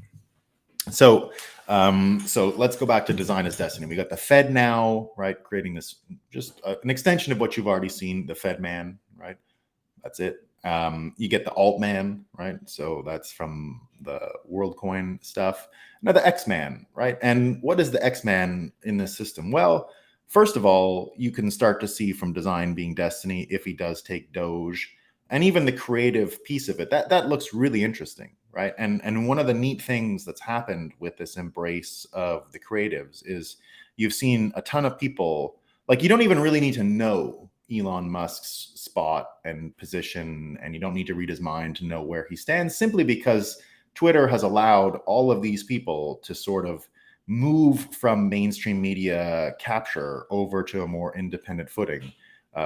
A: So let's go back to design as destiny. We got the FedNow, right? Creating this, just an extension of what you've already seen, the FedMan, right? That's it. You get the Alt-man, right? So that's from the WorldCoin stuff. Now the X-Man, right? And what is the X-Man in this system? Well, first of all, you can start to see from design being destiny if he does take Doge, and even the creative piece of it. That looks really interesting, right? And one of the neat things that's happened with this embrace of the creatives is you've seen a ton of people, like, you don't even really need to know Elon Musk's spot and position, and you don't need to read his mind to know where he stands, simply because Twitter has allowed all of these people to sort of move from mainstream media capture over to a more independent footing.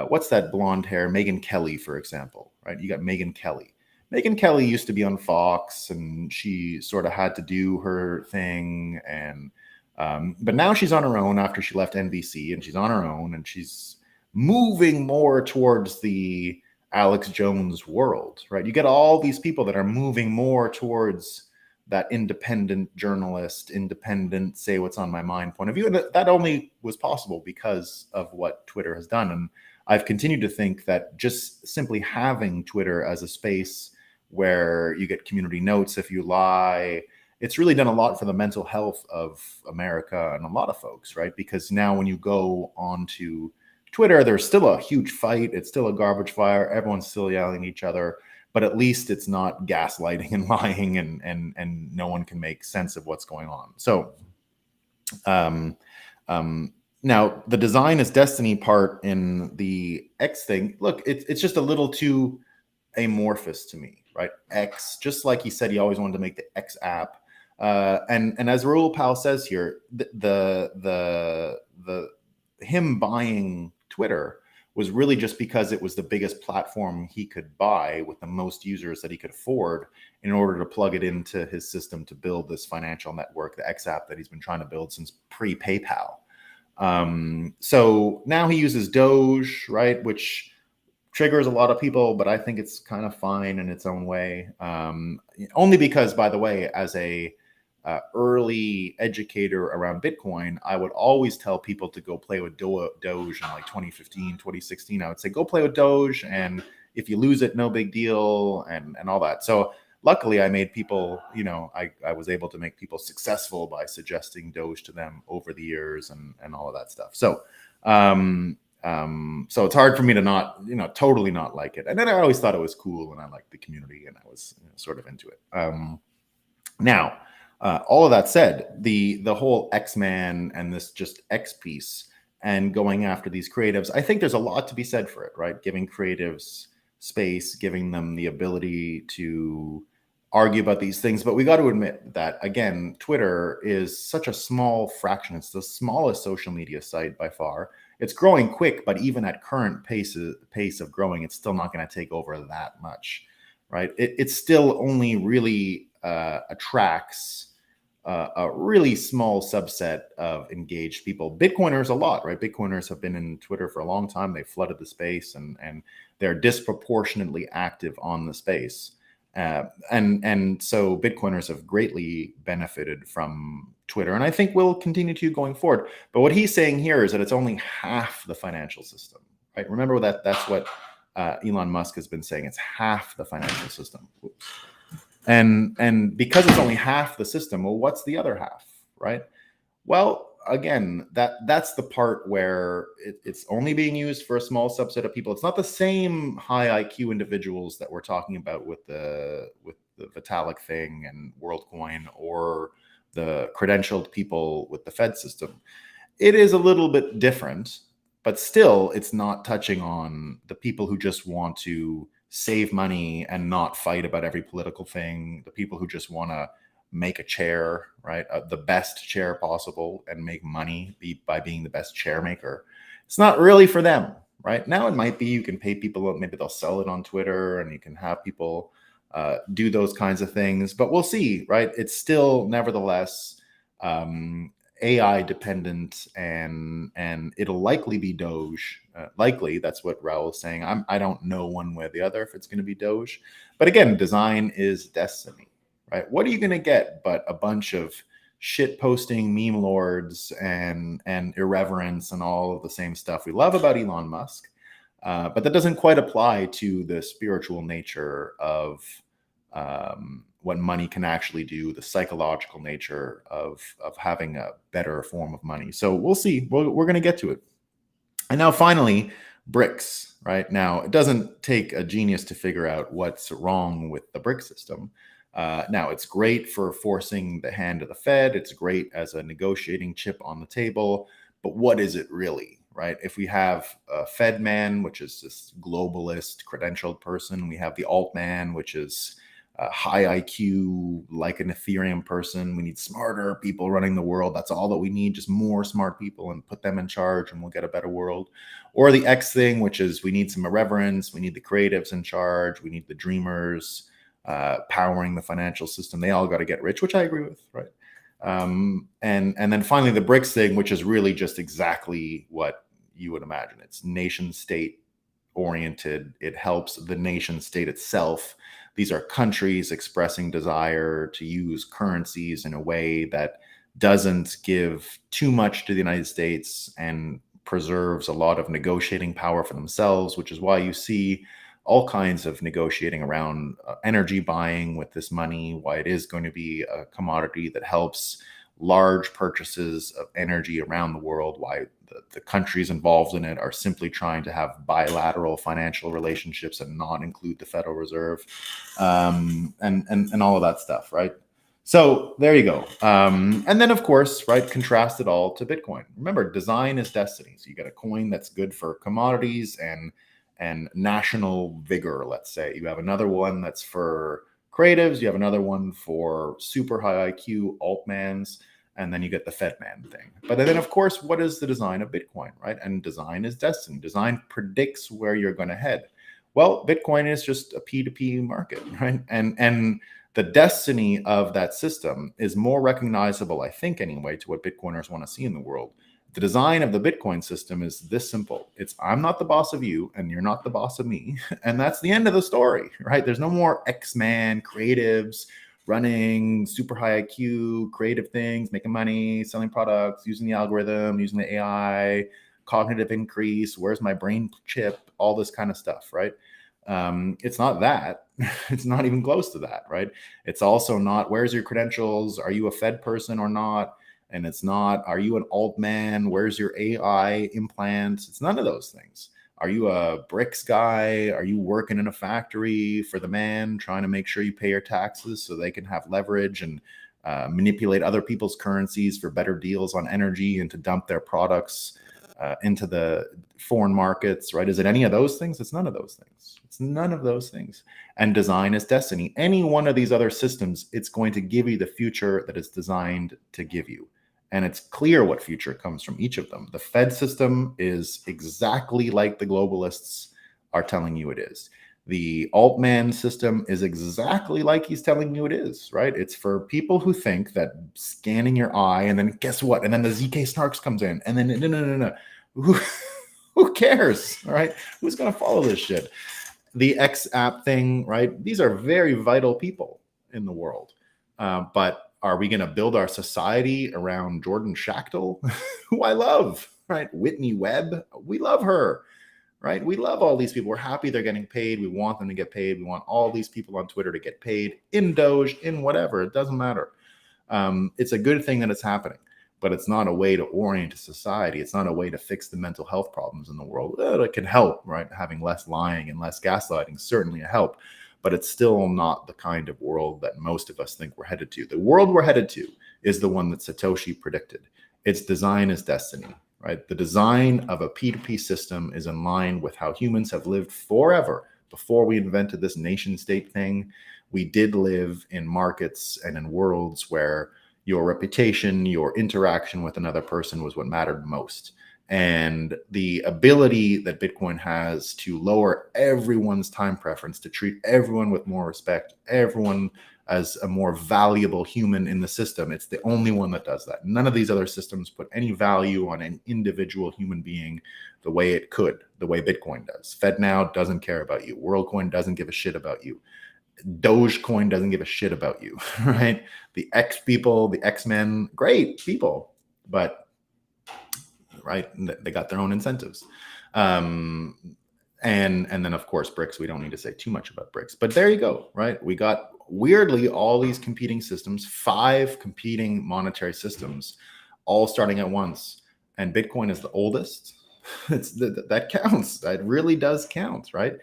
A: What's that blonde hair? Megyn Kelly, for example, right? You got Megyn Kelly. Megyn Kelly used to be on Fox, and she sort of had to do her thing. And But now she's on her own after she left NBC, and she's on her own, and she's moving more towards the Alex Jones world, right? You get all these people that are moving more towards that independent journalist, independent, say what's on my mind point of view. And that only was possible because of what Twitter has done. And I've continued to think that just simply having Twitter as a space where you get community notes if you lie, it's really done a lot for the mental health of America and a lot of folks, right? Because now when you go onto Twitter, there's still a huge fight. It's still a garbage fire. Everyone's still yelling at each other, but at least it's not gaslighting and lying, and no one can make sense of what's going on. So now the design is destiny part in the X thing. Look, it's just a little too amorphous to me, right? X, just like he said, he always wanted to make the X app. And as Raoul Pal says here, the him buying Twitter was really just because it was the biggest platform he could buy with the most users that he could afford in order to plug it into his system to build this financial network, the X app that he's been trying to build since pre-PayPal. So now he uses Doge, right, which triggers a lot of people, but I think it's kind of fine in its own way. Only because, by the way, as a early educator around Bitcoin, I would always tell people to go play with Doge in like 2015, 2016. I would say, go play with Doge, and if you lose it, no big deal, and all that. So luckily I made people, I was able to make people successful by suggesting Doge to them over the years and all of that stuff. So, so it's hard for me to not, totally not like it. And then I always thought it was cool, and I liked the community, and I was sort of into it. Now, all of that said, the whole X-Man and this just X piece and going after these creatives, I think there's a lot to be said for it, right? Giving creatives space, giving them the ability to argue about these things. But we got to admit that, again, Twitter is such a small fraction. It's the smallest social media site by far. It's growing quick, but even at current pace of growing, it's still not going to take over that much, right? It still only really attracts a really small subset of engaged people. Bitcoiners a lot, right? Bitcoiners have been in Twitter for a long time. They flooded the space, and they're disproportionately active on the space. And so Bitcoiners have greatly benefited from Twitter, and I think will continue to going forward. But what he's saying here is that it's only half the financial system, right? Remember that's what Elon Musk has been saying. It's half the financial system. Oops. And because it's only half the system, well, what's the other half, right? Well, again, that's the part where it's only being used for a small subset of people. It's not the same high IQ individuals that we're talking about with the Vitalik thing and WorldCoin, or the credentialed people with the Fed system. It is a little bit different, but still, it's not touching on the people who just want to save money and not fight about every political thing, the people who just want to make a chair, right? The best chair possible, and make money by being the best chair maker. It's not really for them, right? Now it might be, you can pay people, maybe they'll sell it on Twitter, and you can have people do those kinds of things, but we'll see, right? It's still nevertheless AI dependent, and it'll likely be Doge. Likely, that's what Raoul's saying. I don't know one way or the other if it's going to be Doge. But again, design is destiny, right? What are you going to get but a bunch of shit posting meme lords and irreverence and all of the same stuff we love about Elon Musk? But that doesn't quite apply to the spiritual nature of what money can actually do, the psychological nature of having a better form of money. So we'll see. We're going to get to it. And now finally, BRICS, right? Now, it doesn't take a genius to figure out what's wrong with the BRICS system. Now, it's great for forcing the hand of the Fed. It's great as a negotiating chip on the table. But what is it really, right? If we have a FedMan, which is this globalist credentialed person, we have the Alt-man, which is high IQ, like an Ethereum person. We need smarter people running the world. That's all that we need, just more smart people, and put them in charge, and we'll get a better world. Or the X thing, which is we need some irreverence. We need the creatives in charge. We need the dreamers powering the financial system. They all got to get rich, which I agree with, right? And then finally the BRICS thing, which is really just exactly what you would imagine. It's nation state oriented. It helps the nation state itself. These are countries expressing desire to use currencies in a way that doesn't give too much to the United States and preserves a lot of negotiating power for themselves, which is why you see all kinds of negotiating around energy buying with this money, why it is going to be a commodity that helps large purchases of energy around the world, why the countries involved in it are simply trying to have bilateral financial relationships and not include the Federal Reserve, and all of that stuff, right? So there you go. And then, of course, right, contrast it all to Bitcoin. Remember, design is destiny. So you got a coin that's good for commodities and national vigor, let's say. You have another one that's for creatives. You have another one for super high IQ alt-mans. And then you get the FedNow thing. But then, of course, what is the design of Bitcoin, right? And design is destiny. Design predicts where you're going to head. Well, Bitcoin is just a P2P market, right? And the destiny of that system is more recognizable, I think, anyway, to what Bitcoiners want to see in the world. The design of the Bitcoin system is this simple. It's I'm not the boss of you and you're not the boss of me. And that's the end of the story, right? There's no more X-Man creatives running super high IQ, creative things, making money, selling products, using the algorithm, using the AI, cognitive increase, where's my brain chip, all this kind of stuff, right? It's not that. It's not even close to that, right? It's also not where's your credentials? Are you a Fed person or not? And it's not, are you an alt-man? Where's your AI implants? It's none of those things. Are you a BRICS guy? Are you working in a factory for the man, trying to make sure you pay your taxes so they can have leverage and manipulate other people's currencies for better deals on energy and to dump their products into the foreign markets, right? Is it any of those things? It's none of those things. It's none of those things. And design is destiny. Any one of these other systems, it's going to give you the future that it's designed to give you. And it's clear what future comes from each of them. The Fed system is exactly like the globalists are telling you it is. The alt-man system is exactly like he's telling you it is, right? It's for people who think that scanning your eye and then guess what? And then the ZK Snarks comes in and then no. Who cares, all right? Who's going to follow this shit? The X app thing, right? These are very vital people in the world. But are we going to build our society around Jordan Schachtel, who I love, right? Whitney Webb, we love her, right? We love all these people. We're happy they're getting paid. We want them to get paid. We want all these people on Twitter to get paid in Doge, in whatever. It doesn't matter. It's a good thing that it's happening, but it's not a way to orient a society. It's not a way to fix the mental health problems in the world. It can help, right? Having less lying and less gaslighting, certainly a help. But it's still not the kind of world that most of us think we're headed to. The world we're headed to is the one that Satoshi predicted. Its design is destiny, right? The design of a P2P system is in line with how humans have lived forever. Before we invented this nation state thing, we did live in markets and in worlds where your reputation, your interaction with another person was what mattered most. And the ability that Bitcoin has to lower everyone's time preference, to treat everyone with more respect, everyone as a more valuable human in the system. It's the only one that does that. None of these other systems put any value on an individual human being the way it could, the way Bitcoin does. FedNow doesn't care about you. Worldcoin doesn't give a shit about you. Dogecoin doesn't give a shit about you, right? The X people, the X-Men, great people, but right, they got their own incentives. And then of course BRICS, we don't need to say too much about BRICS, but there you go, right? We got weirdly all these competing systems, 5 competing monetary systems, all starting at once, and Bitcoin is the oldest. That counts. That really does count, right?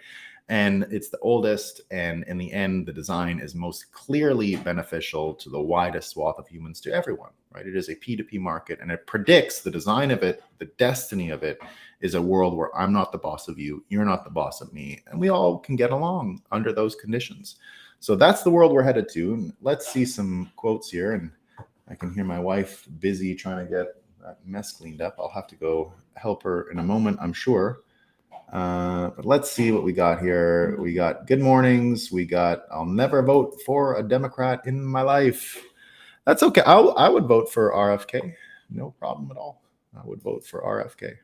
A: And it's the oldest, and in the end, the design is most clearly beneficial to the widest swath of humans, to everyone, right? It is a P2P market, and it predicts the design of it, the destiny of it is a world where I'm not the boss of you, you're not the boss of me, and we all can get along under those conditions. So that's the world we're headed to. And let's see some quotes here, and I can hear my wife busy trying to get that mess cleaned up. I'll have to go help her in a moment, I'm sure. But let's see what we got here. We got good mornings. We got I'll never vote for a Democrat in my life. That's okay. I would vote for RFK. No problem at all. I would vote for RFK.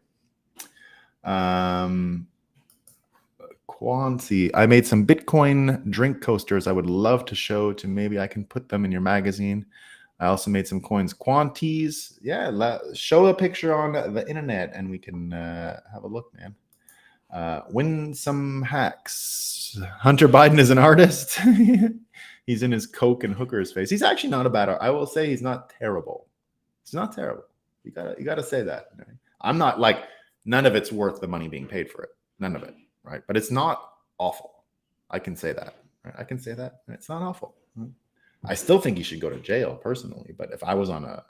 A: Quanti, I made some Bitcoin drink coasters. I would love to show to maybe I can put them in your magazine. I also made some coins. Quanties, yeah. Show a picture on the internet and we can have a look, man. Win some hacks. Hunter Biden is an artist. He's in his coke and hookers face. He's actually not a bad art. I will say he's not terrible. He's not terrible. You gotta say that. Right? I'm not like, none of it's worth the money being paid for it. None of it, right? But it's not awful. I can say that. Right? I can say that. It's not awful. Right? I still think he should go to jail personally. But if I was on a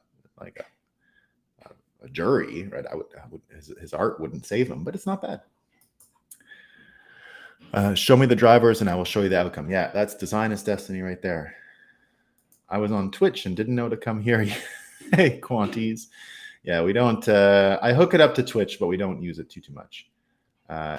A: jury, right, I would his art wouldn't save him. But it's not bad. Show me the drivers and I will show you the outcome. Yeah, that's design is destiny right there. I was on Twitch and didn't know to come here. Hey, Quanties. Yeah, we don't. I hook it up to Twitch, but we don't use it too much.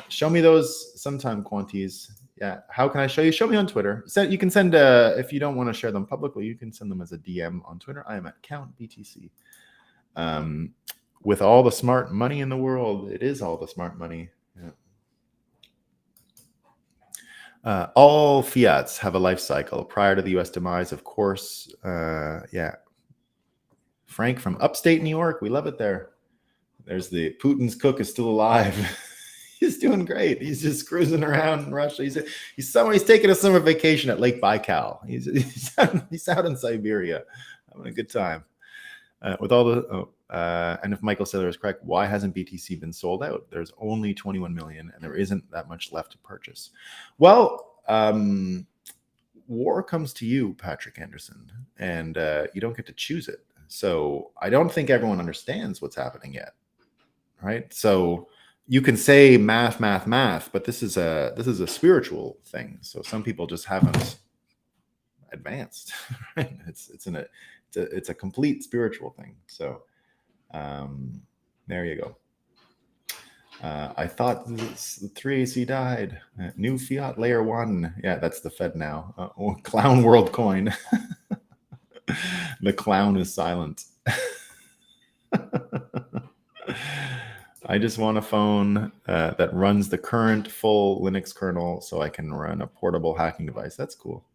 A: Show me those sometime, Quanties. Yeah, how can I show you? Show me on Twitter. You can send, if you don't want to share them publicly, you can send them as a DM on Twitter. I am at CountBTC. With all the smart money in the world, it is all the smart money. Yeah. All fiats have a life cycle prior to the U.S. demise, of course. Yeah. Frank from upstate New York. We love it there. There's the Putin's cook is still alive. He's doing great. He's just cruising around in Russia. He's taking a summer vacation at Lake Baikal. He's out in Siberia having a good time. With all the and if Michael Saylor is correct, why hasn't BTC been sold out? There's only 21 million and there isn't that much left to purchase. Well, war comes to you, Patrick Anderson, and you don't get to choose it. So I don't think everyone understands what's happening yet, right? So you can say math, but this is a spiritual thing. So some people just haven't advanced. Right? It's a complete spiritual thing. So there you go. I thought the 3AC died. New fiat layer 1. Yeah, that's the FedNow. Clown Worldcoin. The clown is silent. I just want a phone that runs the current full Linux kernel so I can run a portable hacking device. That's cool.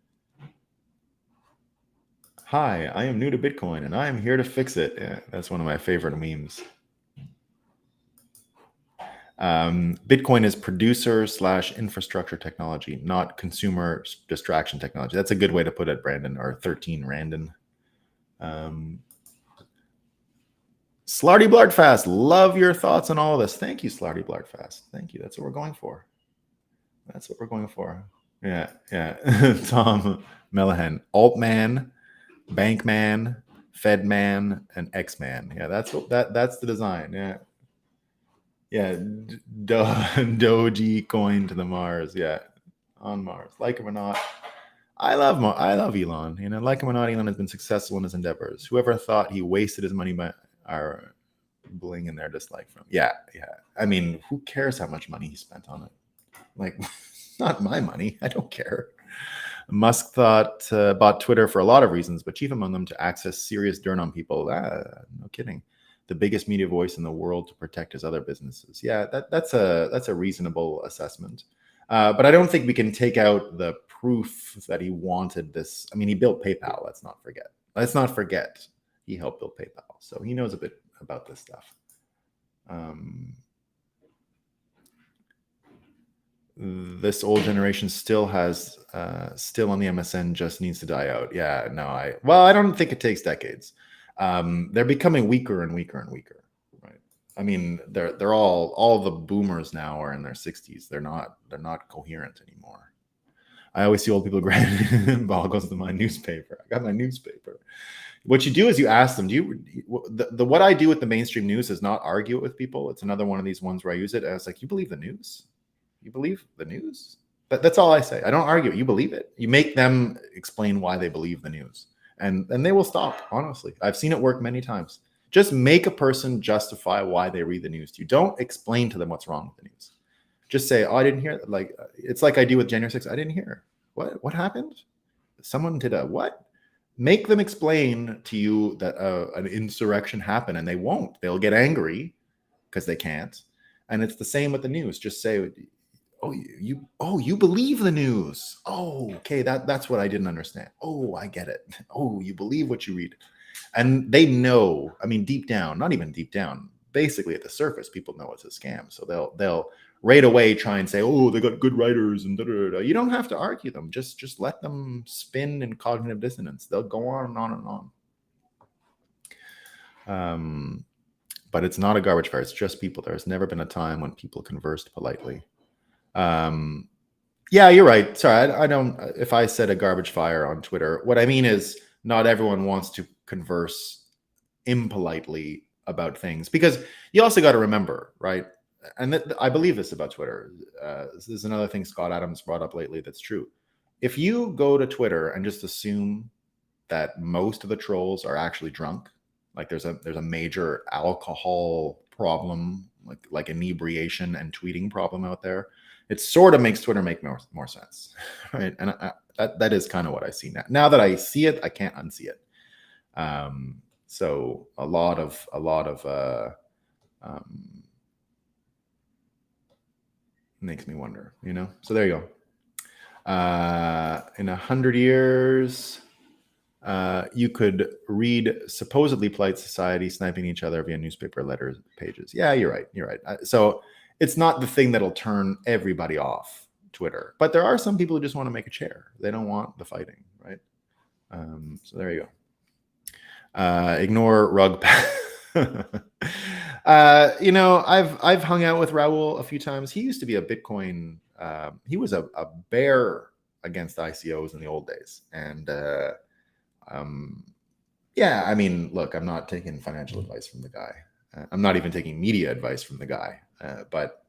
A: Hi, I am new to Bitcoin and I am here to fix it. Yeah, that's one of my favorite memes. Bitcoin is producer/infrastructure technology, not consumer distraction technology. That's a good way to put it, Brandon, or 13 Randon. Slarty Blardfast, love your thoughts on all of this. Thank you, Slarty Blardfast. Thank you. That's what we're going for. That's what we're going for. Yeah. Tom Mellahan, Alt-man, Bankman, FedMan, and X-Man. Yeah, that's the design. Yeah. Doge coin to the Mars. Yeah, on Mars. Like him or not, I love Elon. You know, like him or not, Elon has been successful in his endeavors. Whoever thought he wasted his money by our bling in their dislike from? Yeah. I mean, who cares how much money he spent on it? Like, not my money. I don't care. Musk bought Twitter for a lot of reasons, but chief among them to access serious dirt on people. No kidding. The biggest media voice in the world to protect his other businesses. Yeah, that's a reasonable assessment. But I don't think we can take out the proof that he wanted this. I mean, he built PayPal. Let's not forget. He helped build PayPal, so he knows a bit about this stuff. This old generation still on the MSN, just needs to die out. Yeah, no, I don't think it takes decades. They're becoming weaker and weaker and weaker, right? I mean, they're all the boomers now are in their 60s. They're not coherent anymore. I always see old people boggles to my newspaper. I got my newspaper. What you do is you ask them, what I do with the mainstream news is not argue it with people. It's another one of these ones where I use it as like, you believe the news? You believe the news? That's all I say. I don't argue it. You believe it. You make them explain why they believe the news. And they will stop, honestly. I've seen it work many times. Just make a person justify why they read the news to you. Don't explain to them what's wrong with the news. Just say, oh, I didn't hear. Like, it's like I do with January 6th. I didn't hear. What happened? Someone did a what? make them explain to you that an insurrection happened, and they won't. They'll get angry because they can't. And it's the same with the news. Just say, oh, you believe the news. Oh, okay, that's what I didn't understand. Oh, I get it. Oh, you believe what you read. And they know, I mean, deep down, not even deep down, basically at the surface, people know it's a scam. So they'll right away try and say, oh, they got good writers and da, da, da. You don't have to argue them. Just let them spin in cognitive dissonance. They'll go on and on and on. But it's not a garbage fire. It's just people. There's never been a time when people conversed politely. Yeah, you're right. Sorry, I don't. If I said a garbage fire on Twitter, what I mean is not everyone wants to converse impolitely about things, because you also got to remember, right? And I believe this about Twitter. This is another thing Scott Adams brought up lately that's true. If you go to Twitter and just assume that most of the trolls are actually drunk, like there's a major alcohol problem, like inebriation and tweeting problem out there, it sort of makes Twitter make more sense, right? And that is kind of what I see now. Now that I see it, I can't unsee it. So a lot of makes me wonder, you know. So there you go. In 100 years, you could read supposedly polite society sniping each other via newspaper letters pages. Yeah, you're right. You're right. So it's not the thing that'll turn everybody off Twitter, but there are some people who just want to make a chair. They don't want the fighting, right? So there you go. Ignore rug. You know, I've hung out with Raul a few times. He used to be a Bitcoin. He was a bear against ICOs in the old days, and yeah, I mean, look, I'm not taking financial advice from the guy. I'm not even taking media advice from the guy. But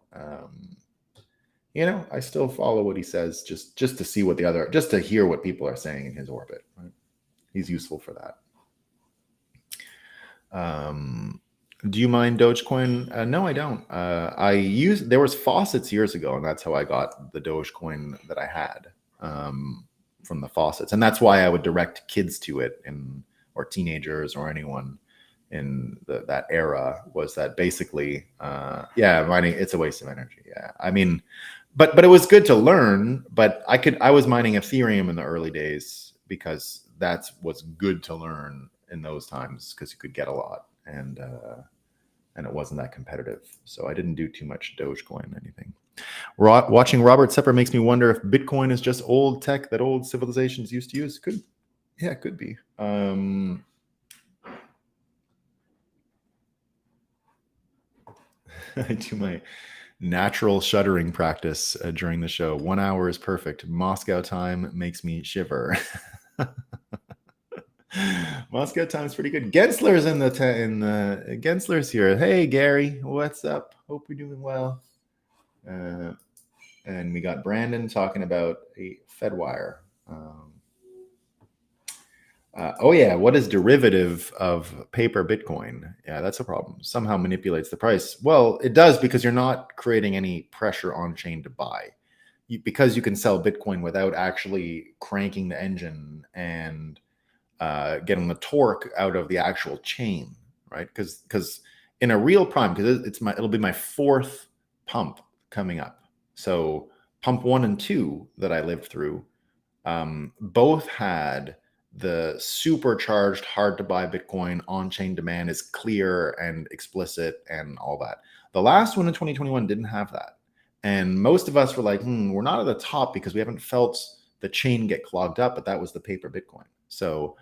A: you know, I still follow what he says just to see what just to hear what people are saying in his orbit. Right? He's useful for that. Do you mind Dogecoin? No, I don't. There was faucets years ago, and that's how I got the Dogecoin that I had from the faucets, and that's why I would direct kids to it, or teenagers or anyone in that era, was that basically, yeah, mining, it's a waste of energy. Yeah, I mean, but it was good to learn. But I was mining Ethereum in the early days because that's what's good to learn in those times, because you could get a lot, and it wasn't that competitive. So I didn't do too much Dogecoin anything. Watching Robert Sepper makes me wonder if Bitcoin is just old tech that old civilizations used to use. Yeah, it could be. I do my natural shuddering practice during the show. 1 hour is perfect. Moscow time makes me shiver. Moscow time is pretty good. Gensler's in the Gensler's here. Hey Gary, what's up? Hope you're doing well. And we got Brandon talking about a FedWire. Oh yeah, what is derivative of paper Bitcoin? Yeah, that's a problem. Somehow manipulates the price. Well, it does, because you're not creating any pressure on chain to buy. Because you can sell Bitcoin without actually cranking the engine and getting the torque out of the actual chain, right? Because in a real prime, because it'll be my fourth pump coming up. So pump 1 and 2 that I lived through, both had the supercharged, hard to buy Bitcoin on-chain demand is clear and explicit and all that. The last one in 2021 didn't have that. And most of us were like, we're not at the top because we haven't felt the chain get clogged up, but that was the paper Bitcoin. So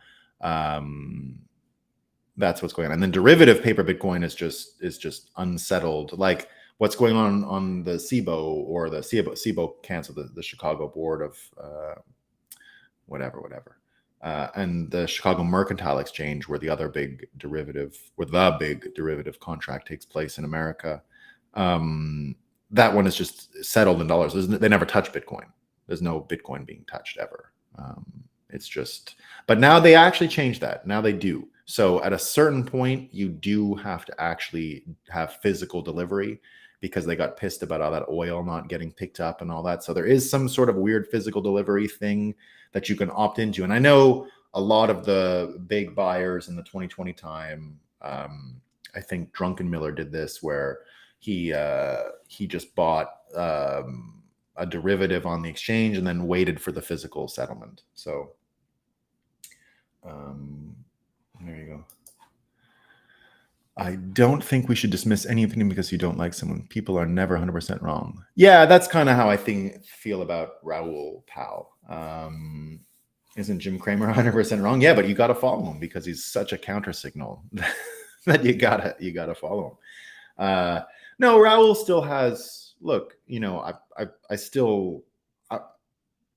A: that's what's going on. And then derivative paper Bitcoin is just unsettled. Like what's going on the SIBO, or the SIBO canceled the Chicago board of whatever. And the Chicago Mercantile Exchange, where the big derivative contract takes place in America. That one is just settled in dollars. They never touch Bitcoin. There's no Bitcoin being touched ever. It's just, but now they actually changed that. Now they do. So at a certain point, you do have to actually have physical delivery, because they got pissed about all that oil not getting picked up and all that. So there is some sort of weird physical delivery thing that you can opt into. And I know a lot of the big buyers in the 2020 time, I think Drunken Miller did this, where he just bought a derivative on the exchange and then waited for the physical settlement. So there you go. I don't think we should dismiss any opinion because you don't like someone. People are never 100% wrong. Yeah, that's kind of how I feel about Raoul Pal. Isn't Jim Cramer 100% wrong? Yeah, but you got to follow him because he's such a counter signal that you gotta follow him. No, Raoul still has. Look,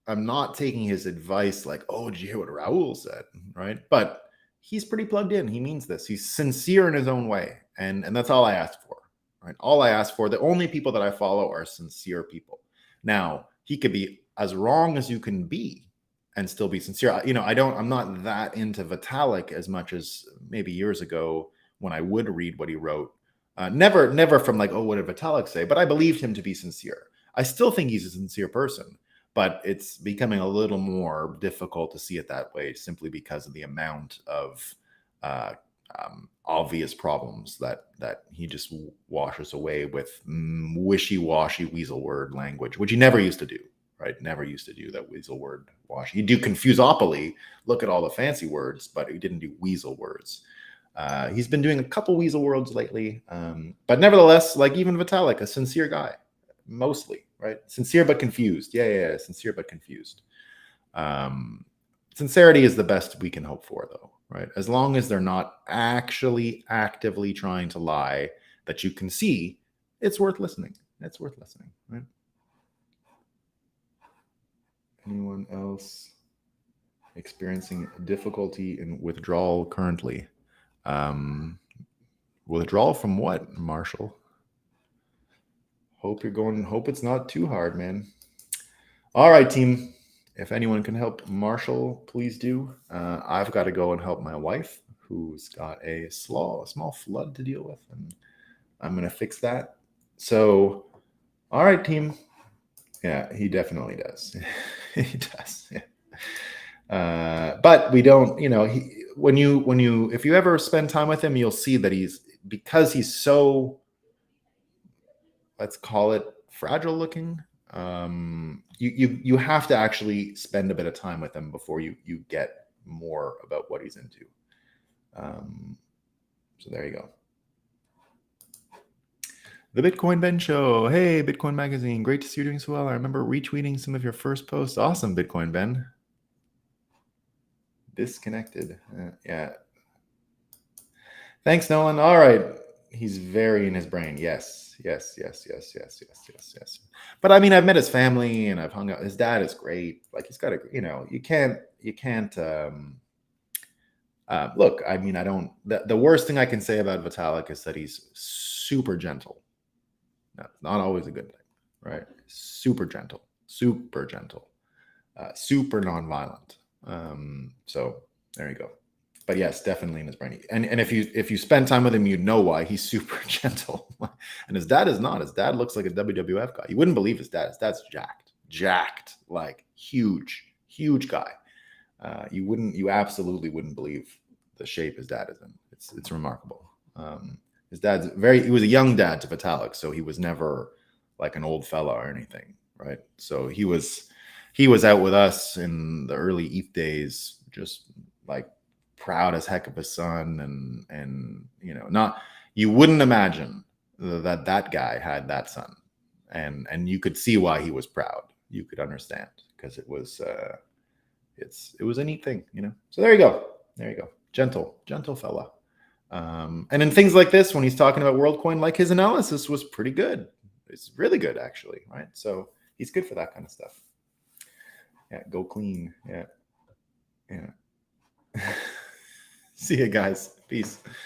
A: I'm not taking his advice like, oh, did you hear what Raoul said, right? But he's pretty plugged in. He means this. He's sincere in his own way, and that's all I ask for, right? All I ask for. The only people that I follow are sincere people. Now, he could be as wrong as you can be and still be sincere. I'm not that into Vitalik as much as maybe years ago when I would read what he wrote. Never from like, oh, what did Vitalik say? But I believed him to be sincere. I still think he's a sincere person, but it's becoming a little more difficult to see it that way simply because of the amount of obvious problems that he just washes away with wishy-washy weasel word language, which he never used to do. Right? Never used to do that weasel word wash. He'd do confusopoly, look at all the fancy words, but he didn't do weasel words. He's been doing a couple weasel words lately, but nevertheless, like even Vitalik, a sincere guy, mostly, right? Sincere but confused. Yeah, sincere but confused. Sincerity is the best we can hope for, though, right? As long as they're not actually actively trying to lie that you can see, it's worth listening. It's worth listening, right? Anyone else experiencing difficulty in withdrawal currently? Withdrawal from what, Marshall? Hope it's not too hard, man. All right, team. If anyone can help Marshall, please do. I've got to go and help my wife, who's got a small flood to deal with, and I'm going to fix that. So, all right, team. Yeah, he definitely does. He does. Yeah. But we don't, if you ever spend time with him, you'll see that because he's so, let's call it fragile looking. You have to actually spend a bit of time with him before you get more about what he's into. So there you go. The Bitcoin Ben Show. Hey, Bitcoin Magazine. Great to see you doing so well. I remember retweeting some of your first posts. Awesome, Bitcoin Ben. Disconnected. Yeah. Thanks, Nolan. All right. He's very in his brain. Yes. But I mean, I've met his family and I've hung out. His dad is great. Like he's got you can't look, I mean, the worst thing I can say about Vitalik is that he's super gentle. No, it's not always a good thing, right? Super gentle, super nonviolent. So there you go. But yes, definitely in his brain. And if you spend time with him, you know why he's super gentle. And his dad is not. His dad looks like a WWF guy. You wouldn't believe his dad. His dad's jacked, like huge guy. You absolutely wouldn't believe the shape his dad is in. It's remarkable. His dad's he was a young dad to Vitalik, so he was never like an old fella or anything, right? So he was out with us in the early ETH days, just like proud as heck of his son, and you wouldn't imagine that guy had that son, and you could see why he was proud. You could understand because it was a neat thing, So there you go, gentle fella. And in things like this, when he's talking about WorldCoin, like his analysis was pretty good. It's really good, actually, right? So he's good for that kind of stuff. Yeah, go clean. Yeah. See you guys. Peace.